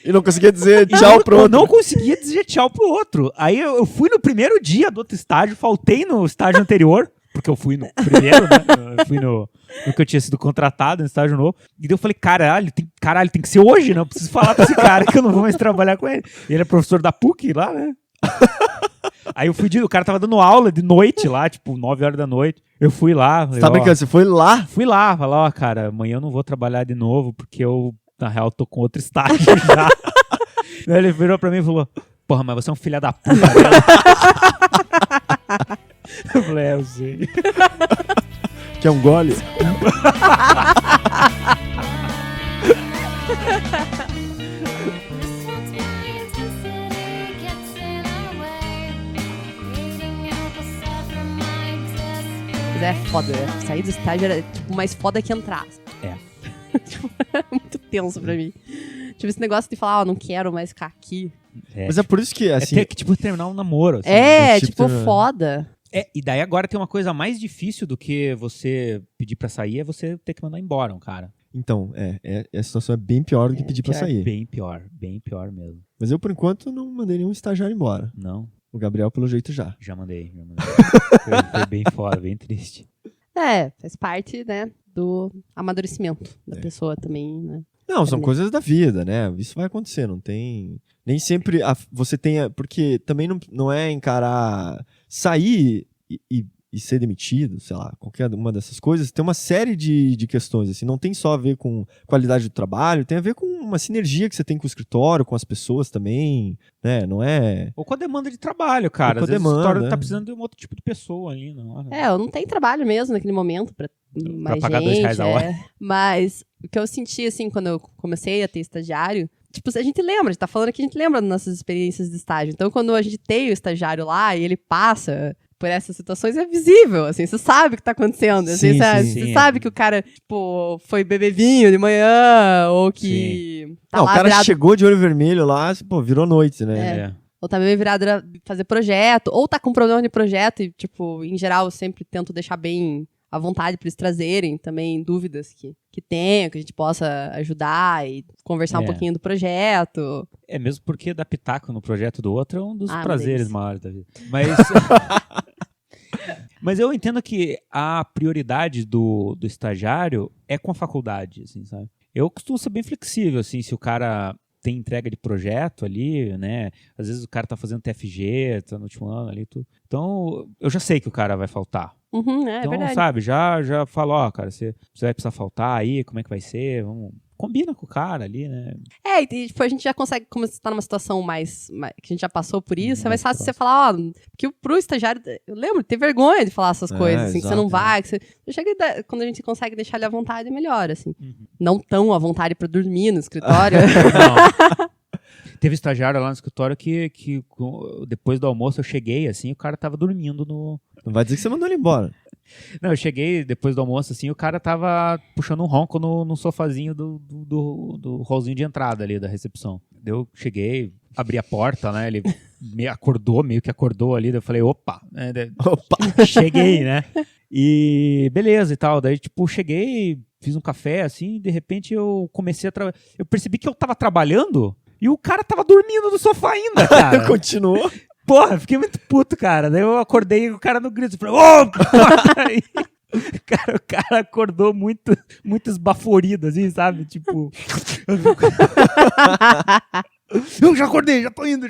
[SPEAKER 2] E não conseguia dizer tchau pro outro.
[SPEAKER 3] Eu não conseguia dizer tchau pro outro. Aí eu fui no primeiro dia do outro estágio, faltei no estágio anterior, porque eu fui no primeiro, né? Eu fui no que eu tinha sido contratado, no estágio novo. E daí eu falei, caralho, tem que ser hoje, né? Eu preciso falar pra esse cara que eu não vou mais trabalhar com ele. Ele é professor da PUC lá, né? Aí eu fui, o cara tava dando aula de noite lá, tipo, 9 horas da noite. Eu fui lá.
[SPEAKER 2] Você tá brincando, você foi lá?
[SPEAKER 3] Fui lá, falei, cara, amanhã eu não vou trabalhar de novo, porque eu, na real, tô com outro estágio já. Daí ele virou pra mim e falou, porra, mas você é um filho da puta, né? Eu falei, eu sei.
[SPEAKER 2] Quer um gole?
[SPEAKER 1] Mas é foda, né? Sair do estágio era tipo, mais foda que entrar. Muito tenso pra mim. Tipo, esse negócio de falar, não quero mais ficar aqui.
[SPEAKER 2] Mas é por isso que, assim...
[SPEAKER 3] É ter que, tipo, terminar um namoro. Assim,
[SPEAKER 1] foda.
[SPEAKER 3] E daí agora tem uma coisa mais difícil do que você pedir pra sair, é você ter que mandar embora um cara.
[SPEAKER 2] Então, a situação é bem pior do que pedir pra sair.
[SPEAKER 3] Bem pior mesmo.
[SPEAKER 2] Mas eu, por enquanto, não mandei nenhum estagiário embora.
[SPEAKER 3] Não.
[SPEAKER 2] O Gabriel, pelo jeito, já.
[SPEAKER 3] Já mandei. Foi bem foda, bem triste.
[SPEAKER 1] Faz parte, né, do amadurecimento da pessoa também, né?
[SPEAKER 2] Não, são coisas da vida, né? Isso vai acontecer, não tem... Nem sempre você tenha... Porque também não é encarar... Sair e ser demitido, sei lá, qualquer uma dessas coisas, tem uma série de questões, assim, não tem só a ver com qualidade do trabalho, tem a ver com uma sinergia que você tem com o escritório, com as pessoas também, né, não é...
[SPEAKER 3] Ou com a demanda de trabalho, cara,
[SPEAKER 2] ou com a demanda,
[SPEAKER 3] o escritório tá precisando de um outro tipo de pessoa ali, não.
[SPEAKER 1] Eu não tenho trabalho mesmo naquele momento pra mais
[SPEAKER 3] pagar
[SPEAKER 1] gente,
[SPEAKER 3] R$2 a hora.
[SPEAKER 1] Mas o que eu senti, assim, quando eu comecei a ter estagiário, tipo, a gente lembra, a gente tá falando aqui, a gente lembra das nossas experiências de estágio. Então, quando a gente tem o estagiário lá e ele passa por essas situações, é visível, assim, você sabe o que tá acontecendo. Assim, você sabe que o cara, tipo, foi beber vinho de manhã, ou que
[SPEAKER 2] tá lá o cara chegou de olho vermelho lá, pô, virou noite, né?
[SPEAKER 1] Ou tá meio virado a fazer projeto, ou tá com problema de projeto e, tipo, em geral, eu sempre tento deixar bem à vontade para eles trazerem também dúvidas que tenham, que a gente possa ajudar e conversar um pouquinho do projeto.
[SPEAKER 3] Mesmo porque dar pitaco no projeto do outro é um dos prazeres maiores da vida. Mas eu entendo que a prioridade do estagiário é com a faculdade, assim, sabe? Eu costumo ser bem flexível, assim, se o cara tem entrega de projeto ali, né? Às vezes o cara tá fazendo TFG, tá no último ano ali, tudo. Então, eu já sei que o cara vai faltar.
[SPEAKER 1] Então,
[SPEAKER 3] verdade. Sabe, já falo, cara, você vai precisar faltar aí, como é que vai ser? Combina com o cara ali, né?
[SPEAKER 1] E tipo, a gente já consegue, como você tá numa situação mais que a gente já passou por isso, é mais fácil você falar, porque pro estagiário, eu lembro, ter vergonha de falar essas coisas, assim, que você não vai, que você... Quando a gente consegue deixar ele à vontade, é melhor, assim. Não tão à vontade pra dormir no escritório.
[SPEAKER 3] Não. Teve estagiário lá no escritório que depois do almoço eu cheguei, assim, o cara tava dormindo no...
[SPEAKER 2] Não vai dizer que você mandou ele embora.
[SPEAKER 3] Não, eu cheguei depois do almoço, assim, o cara tava puxando um ronco no sofazinho do hallzinho de entrada ali da recepção. Eu cheguei, abri a porta, né, ele meio que acordou ali, daí eu falei, opa, cheguei, né, e beleza e tal, daí tipo, cheguei, fiz um café, assim, de repente eu comecei a trabalhar, eu percebi que eu tava trabalhando e o cara tava dormindo no sofá ainda, cara.
[SPEAKER 2] Continuou?
[SPEAKER 3] Porra, fiquei muito puto, cara. Daí eu acordei e o cara no grito. Falei, o cara acordou muito esbaforido, assim, sabe? Tipo... Eu já acordei, já tô indo.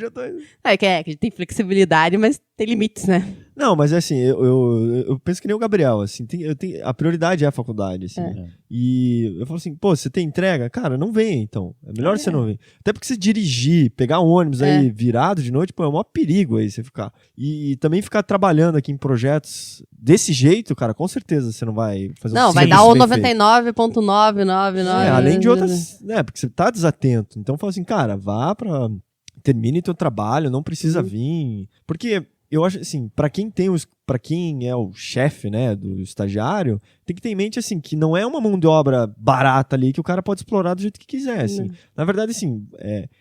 [SPEAKER 1] É que a gente tem flexibilidade, mas tem limites, né?
[SPEAKER 2] Não, mas assim, eu penso que nem o Gabriel, assim, a prioridade é a faculdade, assim. E eu falo assim, pô, você tem entrega? Cara, não vem, então. É melhor você não vir. Até porque você dirigir, pegar um ônibus aí virado de noite, pô, é um maior perigo aí você ficar. E também ficar trabalhando aqui em projetos desse jeito, cara, com certeza você não vai fazer
[SPEAKER 1] Não, vai dar o 99,999.
[SPEAKER 2] Além de outras, né, porque você tá desatento. Então fala assim, cara, termine teu trabalho, não precisa vir. Porque eu acho assim, para quem é o chefe, né, do estagiário, tem que ter em mente assim que não é uma mão de obra barata ali que o cara pode explorar do jeito que quiser, assim. Na verdade, assim,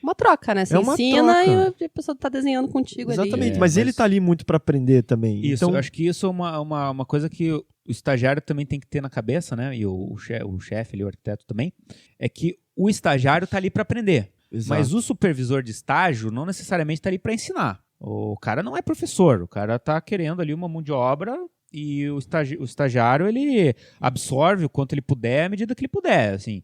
[SPEAKER 1] uma troca, né? Você ensina e a pessoa tá desenhando contigo ali.
[SPEAKER 2] Exatamente, mas ele tá ali muito para aprender também.
[SPEAKER 3] Isso,
[SPEAKER 2] então...
[SPEAKER 3] eu acho que isso é uma coisa que o estagiário também tem que ter na cabeça, né? E o chefe ali, o arquiteto também, é que o estagiário tá ali para aprender. Exato. Mas o supervisor de estágio não necessariamente tá ali para ensinar. O cara não é professor, o cara tá querendo ali uma mão de obra e o estagiário, ele absorve o quanto ele puder à medida que ele puder, assim.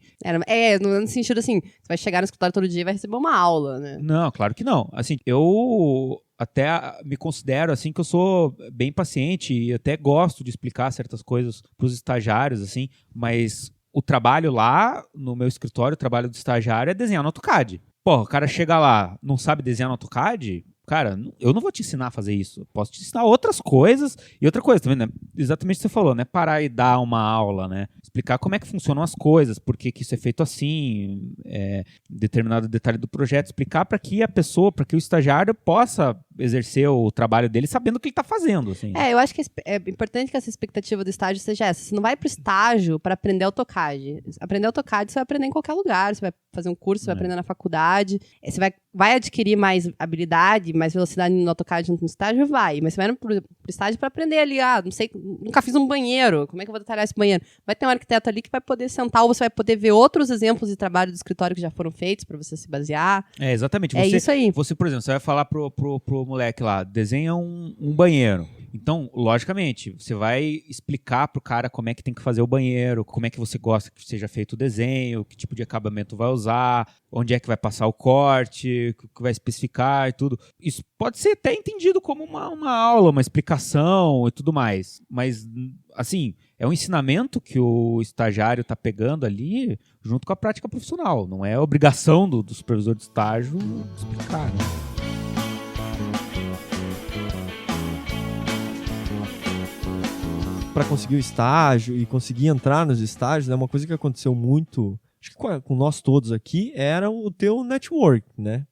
[SPEAKER 1] No sentido assim, você vai chegar no escritório todo dia e vai receber uma aula, né?
[SPEAKER 3] Não, claro que não. Assim, eu até me considero, assim, que eu sou bem paciente e até gosto de explicar certas coisas pros estagiários, assim, mas o trabalho lá, no meu escritório, o trabalho do estagiário é desenhar no AutoCAD. Porra, o cara chega lá, não sabe desenhar no AutoCAD... Cara, eu não vou te ensinar a fazer isso. Eu posso te ensinar outras coisas. E outra coisa também, né? Exatamente o que você falou, né? Parar e dar uma aula, né? Explicar como é que funcionam as coisas, por que isso é feito assim, determinado detalhe do projeto. Explicar para que a pessoa, para que o estagiário possa exercer o trabalho dele sabendo o que ele está fazendo. Assim.
[SPEAKER 1] Eu acho que é importante que essa expectativa do estágio seja essa. Você não vai pro estágio para aprender AutoCAD. Aprender AutoCAD você vai aprender em qualquer lugar. Você vai fazer um curso, você vai aprender na faculdade. Você vai adquirir mais habilidade, mais velocidade no AutoCAD no estágio, vai. Mas você vai pro estágio para aprender ali, não sei, nunca fiz um banheiro, como é que eu vou detalhar esse banheiro? Vai ter um arquiteto ali que vai poder sentar, ou você vai poder ver outros exemplos de trabalho do escritório que já foram feitos para você se basear.
[SPEAKER 3] Exatamente.
[SPEAKER 1] Isso aí.
[SPEAKER 3] Você, por exemplo, você vai falar pro moleque lá, desenha um banheiro. Então, logicamente, você vai explicar pro cara como é que tem que fazer o banheiro, como é que você gosta que seja feito o desenho, que tipo de acabamento vai usar, onde é que vai passar o corte, o que vai especificar e tudo. Isso pode ser até entendido como uma aula, uma explicação e tudo mais. Mas, assim, é um ensinamento que o estagiário está pegando ali junto com a prática profissional. Não é obrigação do supervisor de estágio explicar, né?
[SPEAKER 2] Para conseguir o estágio e conseguir entrar nos estágios, né, uma coisa que aconteceu muito, acho que com nós todos aqui, era o teu network, né?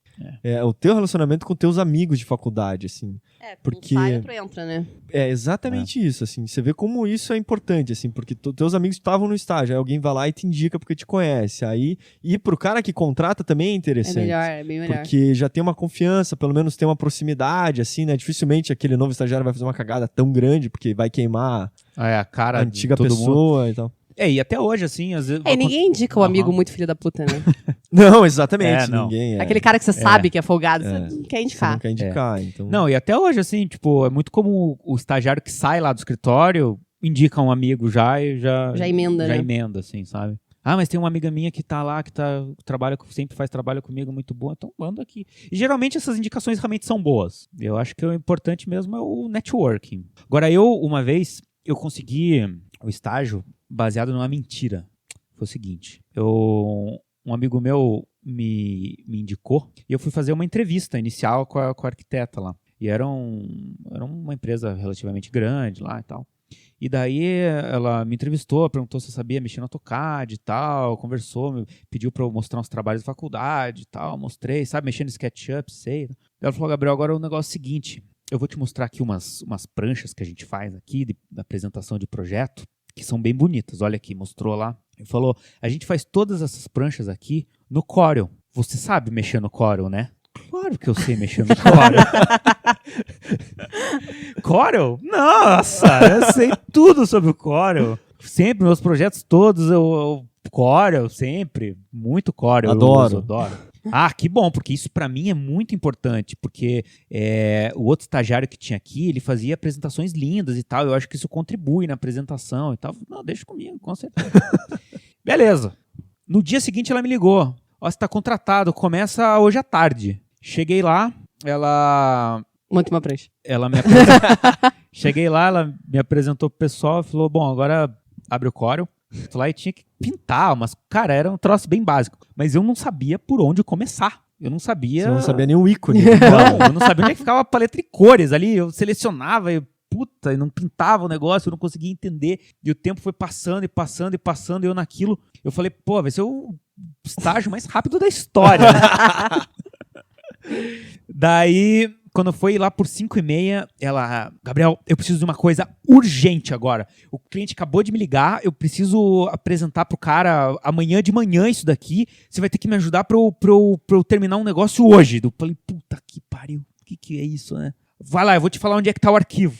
[SPEAKER 2] O teu relacionamento com teus amigos de faculdade, assim. Porque
[SPEAKER 1] sai, outro entra, né?
[SPEAKER 2] É exatamente isso, assim. Você vê como isso é importante, assim, porque teus amigos estavam no estágio, aí alguém vai lá e te indica porque te conhece. Aí, e pro cara que contrata também é interessante.
[SPEAKER 1] É bem melhor.
[SPEAKER 2] Porque já tem uma confiança, pelo menos tem uma proximidade, assim, né? Dificilmente aquele novo estagiário vai fazer uma cagada tão grande, porque vai queimar
[SPEAKER 3] a cara
[SPEAKER 2] a antiga
[SPEAKER 3] de todo
[SPEAKER 2] pessoa
[SPEAKER 3] mundo.
[SPEAKER 2] E tal.
[SPEAKER 3] E até hoje, assim, às vezes...
[SPEAKER 1] Ninguém indica o amigo muito filho da puta, né?
[SPEAKER 2] Não, exatamente,
[SPEAKER 3] não.
[SPEAKER 2] ninguém.
[SPEAKER 1] Aquele cara que você sabe que é folgado, você não quer indicar.
[SPEAKER 2] Você não quer indicar, então...
[SPEAKER 3] Não, e até hoje, assim, tipo, é muito comum o estagiário que sai lá do escritório, indica um amigo já e já
[SPEAKER 1] emenda,
[SPEAKER 3] já
[SPEAKER 1] né?
[SPEAKER 3] emenda, assim, sabe? mas tem uma amiga minha que tá lá, que sempre faz trabalho comigo muito bom, então manda aqui. E geralmente essas indicações realmente são boas. Eu acho que o importante mesmo é o networking. Agora, uma vez, eu consegui o estágio baseado numa mentira. Foi o seguinte, um amigo meu me indicou e eu fui fazer uma entrevista inicial com a arquiteta lá. E era uma empresa relativamente grande lá e tal. E daí ela me entrevistou, perguntou se eu sabia mexer no AutoCAD e tal, conversou, pediu para eu mostrar uns trabalhos da faculdade e tal, mostrei, sabe, mexendo no SketchUp, sei. Ela falou, Gabriel, agora o negócio é o seguinte, eu vou te mostrar aqui umas pranchas que a gente faz aqui, da apresentação de projeto, que são bem bonitas, olha aqui, mostrou lá. Ele falou, a gente faz todas essas pranchas aqui no Corel. Você sabe mexer no Corel, né? Claro que eu sei mexer no Corel. Corel? Nossa, eu sei tudo sobre o Corel. Sempre, meus projetos todos, eu Corel, sempre. Muito Corel.
[SPEAKER 2] Adoro.
[SPEAKER 3] Ah, que bom, porque isso pra mim é muito importante, porque o outro estagiário que tinha aqui, ele fazia apresentações lindas e tal, eu acho que isso contribui na apresentação e tal. Não, deixa comigo, com certeza. Beleza. No dia seguinte ela me ligou. Ó, você tá contratado, começa hoje à tarde. Cheguei lá, ela...
[SPEAKER 1] Monte uma prancha.
[SPEAKER 3] Ela me apresentou... Cheguei lá, ela me apresentou pro pessoal e falou, bom, agora abre o Corel. Fui lá e tinha que pintar, mas, cara, era um troço bem básico. Mas eu não sabia por onde começar. Eu não sabia...
[SPEAKER 2] Você não sabia nem o ícone.
[SPEAKER 3] Não, eu não sabia onde é que ficava a paleta de cores ali. Eu selecionava e, puta, e não pintava o negócio, eu não conseguia entender. E o tempo foi passando e passando e passando, e eu naquilo... Eu falei, pô, vai ser o estágio mais rápido da história. Né? Daí, quando foi lá por 5h30, ela... Gabriel, eu preciso de uma coisa urgente agora. O cliente acabou de me ligar, eu preciso apresentar pro cara amanhã de manhã isso daqui. Você vai ter que me ajudar pra eu terminar um negócio hoje. Eu falei, puta que pariu, o que é isso, né? Vai lá, eu vou te falar onde é que tá o arquivo.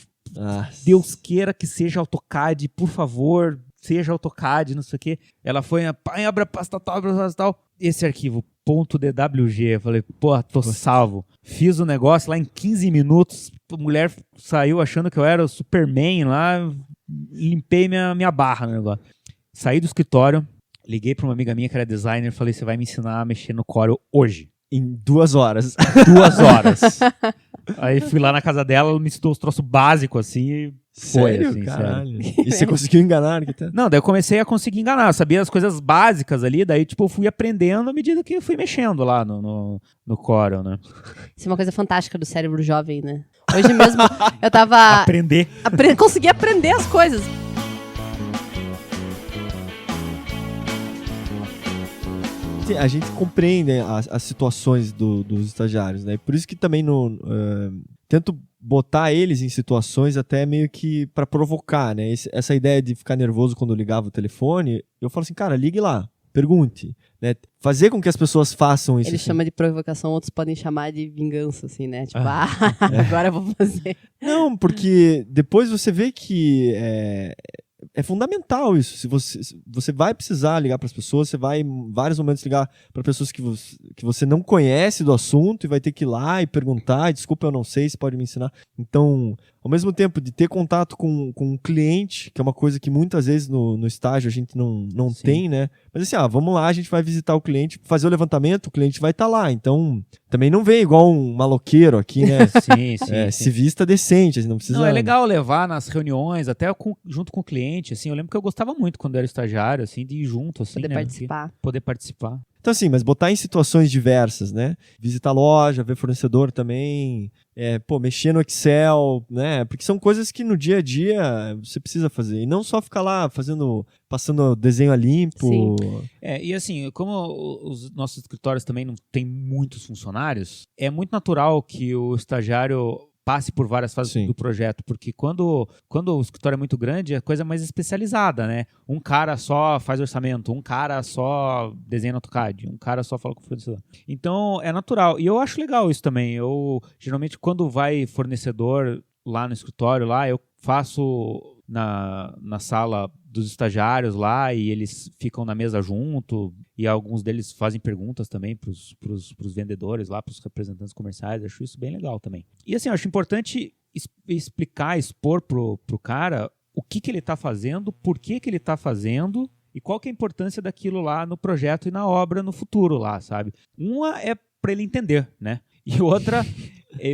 [SPEAKER 3] Deus queira que seja AutoCAD, por favor... seja AutoCAD, não sei o quê. Ela foi, abre a pasta tal. Esse arquivo, .dwg. Eu falei, pô, tô salvo. Fiz o negócio lá em 15 minutos. A mulher saiu achando que eu era o Superman lá. Limpei minha barra no negócio. Saí do escritório, liguei pra uma amiga minha que era designer. Falei, você vai me ensinar a mexer no Corel hoje.
[SPEAKER 2] Em 2 horas.
[SPEAKER 3] 2 horas. Aí fui lá na casa dela, ela me ensinou os troços básicos assim e foi.
[SPEAKER 2] Sério?
[SPEAKER 3] Assim,
[SPEAKER 2] caralho.
[SPEAKER 3] sério.
[SPEAKER 2] E você conseguiu enganar?
[SPEAKER 3] Não, daí eu comecei a conseguir enganar. Eu sabia as coisas básicas ali, daí tipo eu fui aprendendo à medida que eu fui mexendo lá no Corel, né?
[SPEAKER 1] Isso é uma coisa fantástica do cérebro jovem, né? Hoje mesmo eu tava... Consegui aprender as coisas.
[SPEAKER 2] A gente compreende as situações dos estagiários, né? Por isso que também tento botar eles em situações até meio que para provocar, né? Essa ideia de ficar nervoso quando eu ligava o telefone, eu falo assim, cara, ligue lá, pergunte, né? Fazer com que as pessoas façam isso.
[SPEAKER 1] Ele
[SPEAKER 2] assim.
[SPEAKER 1] chama de provocação, outros podem chamar de vingança, assim, né? Tipo, agora eu vou fazer.
[SPEAKER 2] Não, porque depois você vê que é fundamental isso. Se você vai precisar ligar para as pessoas, você vai em vários momentos ligar para pessoas que você não conhece do assunto e vai ter que ir lá e perguntar, desculpa, eu não sei, você pode me ensinar. Então, ao mesmo tempo de ter contato com um cliente, que é uma coisa que muitas vezes no estágio a gente não tem, né? Mas assim, vamos lá, a gente vai visitar o cliente, fazer o levantamento, o cliente vai estar lá. Então, também não vem igual um maloqueiro aqui, né?
[SPEAKER 3] Sim.
[SPEAKER 2] Se vista decente, não precisa...
[SPEAKER 3] Não, é legal levar nas reuniões, até junto com o cliente, assim. Eu lembro que eu gostava muito quando era estagiário, assim, de ir junto, assim, Poder participar.
[SPEAKER 2] Então assim, mas botar em situações diversas, né? Visitar a loja, ver fornecedor também, mexer no Excel, né? Porque são coisas que no dia a dia você precisa fazer. E não só ficar lá passando desenho a limpo.
[SPEAKER 1] Sim.
[SPEAKER 3] E assim, como os nossos escritórios também não tem muitos funcionários, é muito natural que o estagiário passe por várias fases do projeto, porque quando o escritório é muito grande, é coisa mais especializada, né? Um cara só faz orçamento, um cara só desenha no AutoCAD, um cara só fala com o fornecedor. Então, é natural. E eu acho legal isso também. Geralmente, quando vai fornecedor lá no escritório, lá, eu faço na sala dos estagiários lá e eles ficam na mesa junto e alguns deles fazem perguntas também pros vendedores lá, pros representantes comerciais. Acho isso bem legal também. E assim, eu acho importante expor pro cara o que ele tá fazendo, por que ele tá fazendo E qual que é a importância daquilo lá no projeto e na obra no futuro lá, sabe? Uma é para ele entender, né? E outra,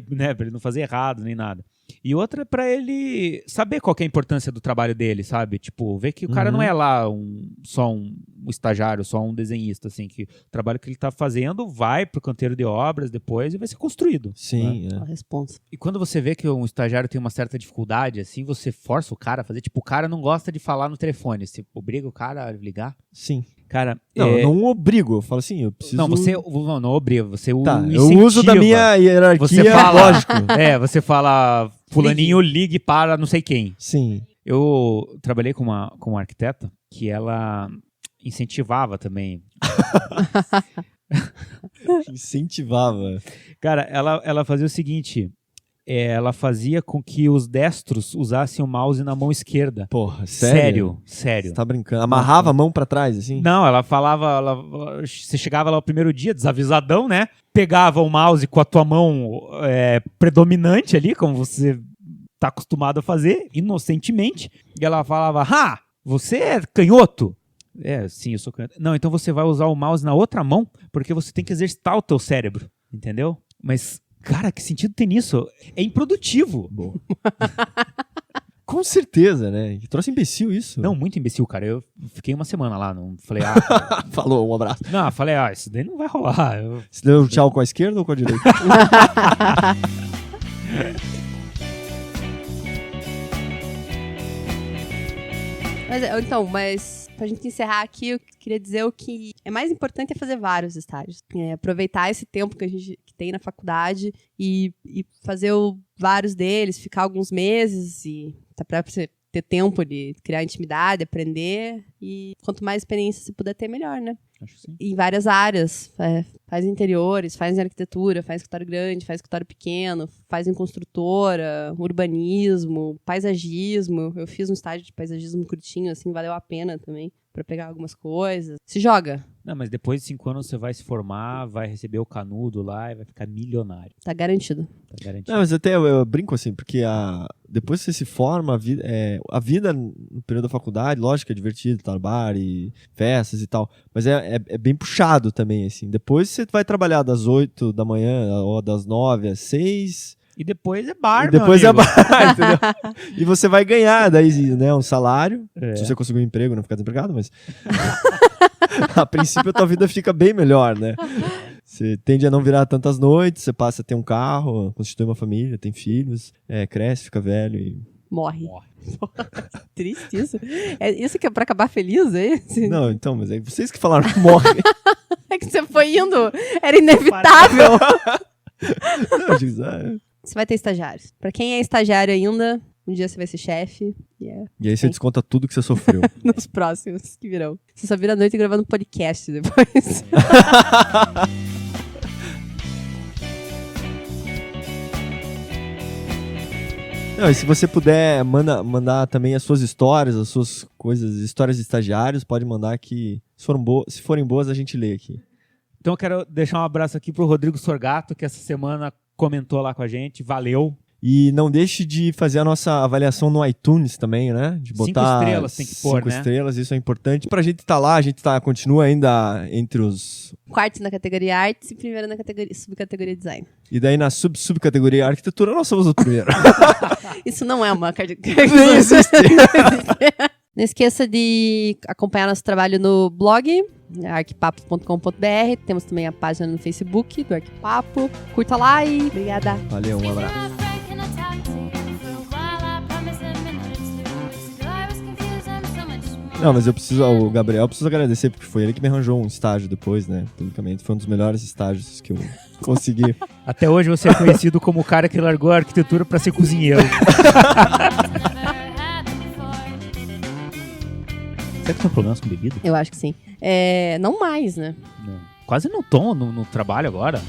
[SPEAKER 3] né, para ele não fazer errado nem nada. E outra é pra ele saber qual que é a importância do trabalho dele, sabe? Tipo, ver que o cara não é lá só um estagiário, só um desenhista, assim, que o trabalho que ele tá fazendo vai pro canteiro de obras depois e vai ser construído.
[SPEAKER 2] Sim,
[SPEAKER 1] A responsa.
[SPEAKER 3] E quando você vê que um estagiário tem uma certa dificuldade, assim, você força o cara a fazer, tipo, o cara não gosta de falar no telefone, você obriga o cara a ligar.
[SPEAKER 2] Sim.
[SPEAKER 3] Cara,
[SPEAKER 2] não, eu não obrigo, eu falo assim, eu preciso...
[SPEAKER 3] Não obriga, você incentiva.
[SPEAKER 2] Eu uso da minha hierarquia,
[SPEAKER 3] você fala,
[SPEAKER 2] lógico.
[SPEAKER 3] Você fala, fulaninho ligue para não sei quem.
[SPEAKER 2] Sim.
[SPEAKER 3] Eu trabalhei com uma arquiteta que ela incentivava também.
[SPEAKER 2] Incentivava.
[SPEAKER 3] Cara, ela fazia o seguinte... ela fazia com que os destros usassem o mouse na mão esquerda.
[SPEAKER 2] Porra, sério?
[SPEAKER 3] Sério.
[SPEAKER 2] Você tá brincando? Amarrava a mão pra trás, assim?
[SPEAKER 3] Não, ela falava... você chegava lá o primeiro dia, desavisadão, né? Pegava o mouse com a tua mão predominante ali, como você tá acostumado a fazer, inocentemente. E ela falava, você é canhoto? Sim, eu sou canhoto. Não, então você vai usar o mouse na outra mão, porque você tem que exercitar o teu cérebro, entendeu? Mas... cara, que sentido tem nisso? É improdutivo.
[SPEAKER 2] Boa. Com certeza, né? Que troço imbecil isso.
[SPEAKER 3] Não, muito imbecil, cara. Eu fiquei uma semana lá, não falei,
[SPEAKER 2] Falou, um abraço.
[SPEAKER 3] Não, falei, isso daí não vai rolar.
[SPEAKER 2] Você deu tchau com a esquerda ou com a direita?
[SPEAKER 1] Mas pra gente encerrar aqui, eu queria dizer o que é mais importante é fazer vários estágios. Aproveitar esse tempo que a gente tem na faculdade e fazer vários deles, ficar alguns meses e pra você ter tempo de criar intimidade, aprender. E quanto mais experiência você puder ter, melhor, né?
[SPEAKER 3] Acho que sim.
[SPEAKER 1] Em várias áreas. Faz interiores, faz em arquitetura, faz escritório grande, faz escritório pequeno, faz em construtora, urbanismo, paisagismo. Eu fiz um estágio de paisagismo curtinho, assim, valeu a pena também, pra pegar algumas coisas. Se joga.
[SPEAKER 3] Não, mas depois de 5 anos você vai se formar, vai receber o canudo lá e vai ficar milionário.
[SPEAKER 1] Tá garantido.
[SPEAKER 3] Tá garantido.
[SPEAKER 2] Não, mas até eu brinco assim, porque depois que você se forma, a vida no período da faculdade, lógico que é divertido, trabalho e festas e tal, mas é bem puxado também, assim. Depois você vai trabalhar das 8 da manhã, ou das 9 às 6...
[SPEAKER 3] E depois é bar,
[SPEAKER 2] e depois é bar, entendeu? E você vai ganhar daí, né, um salário, se você conseguir um emprego, não ficar desempregado, mas a princípio a tua vida fica bem melhor, né? Você tende a não virar tantas noites, você passa a ter um carro, constitui uma família, tem filhos, cresce, fica velho e...
[SPEAKER 1] Morre. Triste isso. Isso que é pra acabar feliz, é isso?
[SPEAKER 2] Não, então, mas é vocês que falaram que morre.
[SPEAKER 1] É que você foi indo, era inevitável.
[SPEAKER 2] Não,
[SPEAKER 1] você vai ter estagiários. Pra quem é estagiário ainda, um dia você vai ser chefe.
[SPEAKER 2] E aí você desconta tudo que você sofreu.
[SPEAKER 1] Nos próximos que virão. Você só vira a noite gravando podcast depois.
[SPEAKER 2] Não, e se você puder mandar também as suas histórias, as suas coisas, histórias de estagiários, pode mandar que, se forem boas, a gente lê aqui.
[SPEAKER 3] Então eu quero deixar um abraço aqui pro Rodrigo Sorgato, que essa semana comentou lá com a gente. Valeu.
[SPEAKER 2] E não deixe de fazer a nossa avaliação no iTunes também, né? De botar
[SPEAKER 3] 5 estrelas tem que pôr,
[SPEAKER 2] 5
[SPEAKER 3] né?
[SPEAKER 2] estrelas, isso é importante. Pra gente estar lá, a gente continua ainda entre os...
[SPEAKER 1] Quartos na categoria artes e primeiro na subcategoria design.
[SPEAKER 2] E daí na subcategoria arquitetura, nós somos o primeiro.
[SPEAKER 1] Isso não é uma categoria.
[SPEAKER 2] Nem existe.
[SPEAKER 1] Não esqueça de acompanhar nosso trabalho no blog, arquipapo.com.br. Temos também a página no Facebook do Arquipapo. Curta lá e obrigada.
[SPEAKER 2] Valeu, um abraço. Não, mas o Gabriel preciso agradecer, porque foi ele que me arranjou um estágio depois, né? Publicamente, foi um dos melhores estágios que eu consegui.
[SPEAKER 3] Até hoje você é conhecido como o cara que largou a arquitetura pra ser cozinheiro. Será que tem problemas com bebida?
[SPEAKER 1] Eu acho que sim. Não mais, né?
[SPEAKER 3] Não. Quase não tomo no trabalho agora.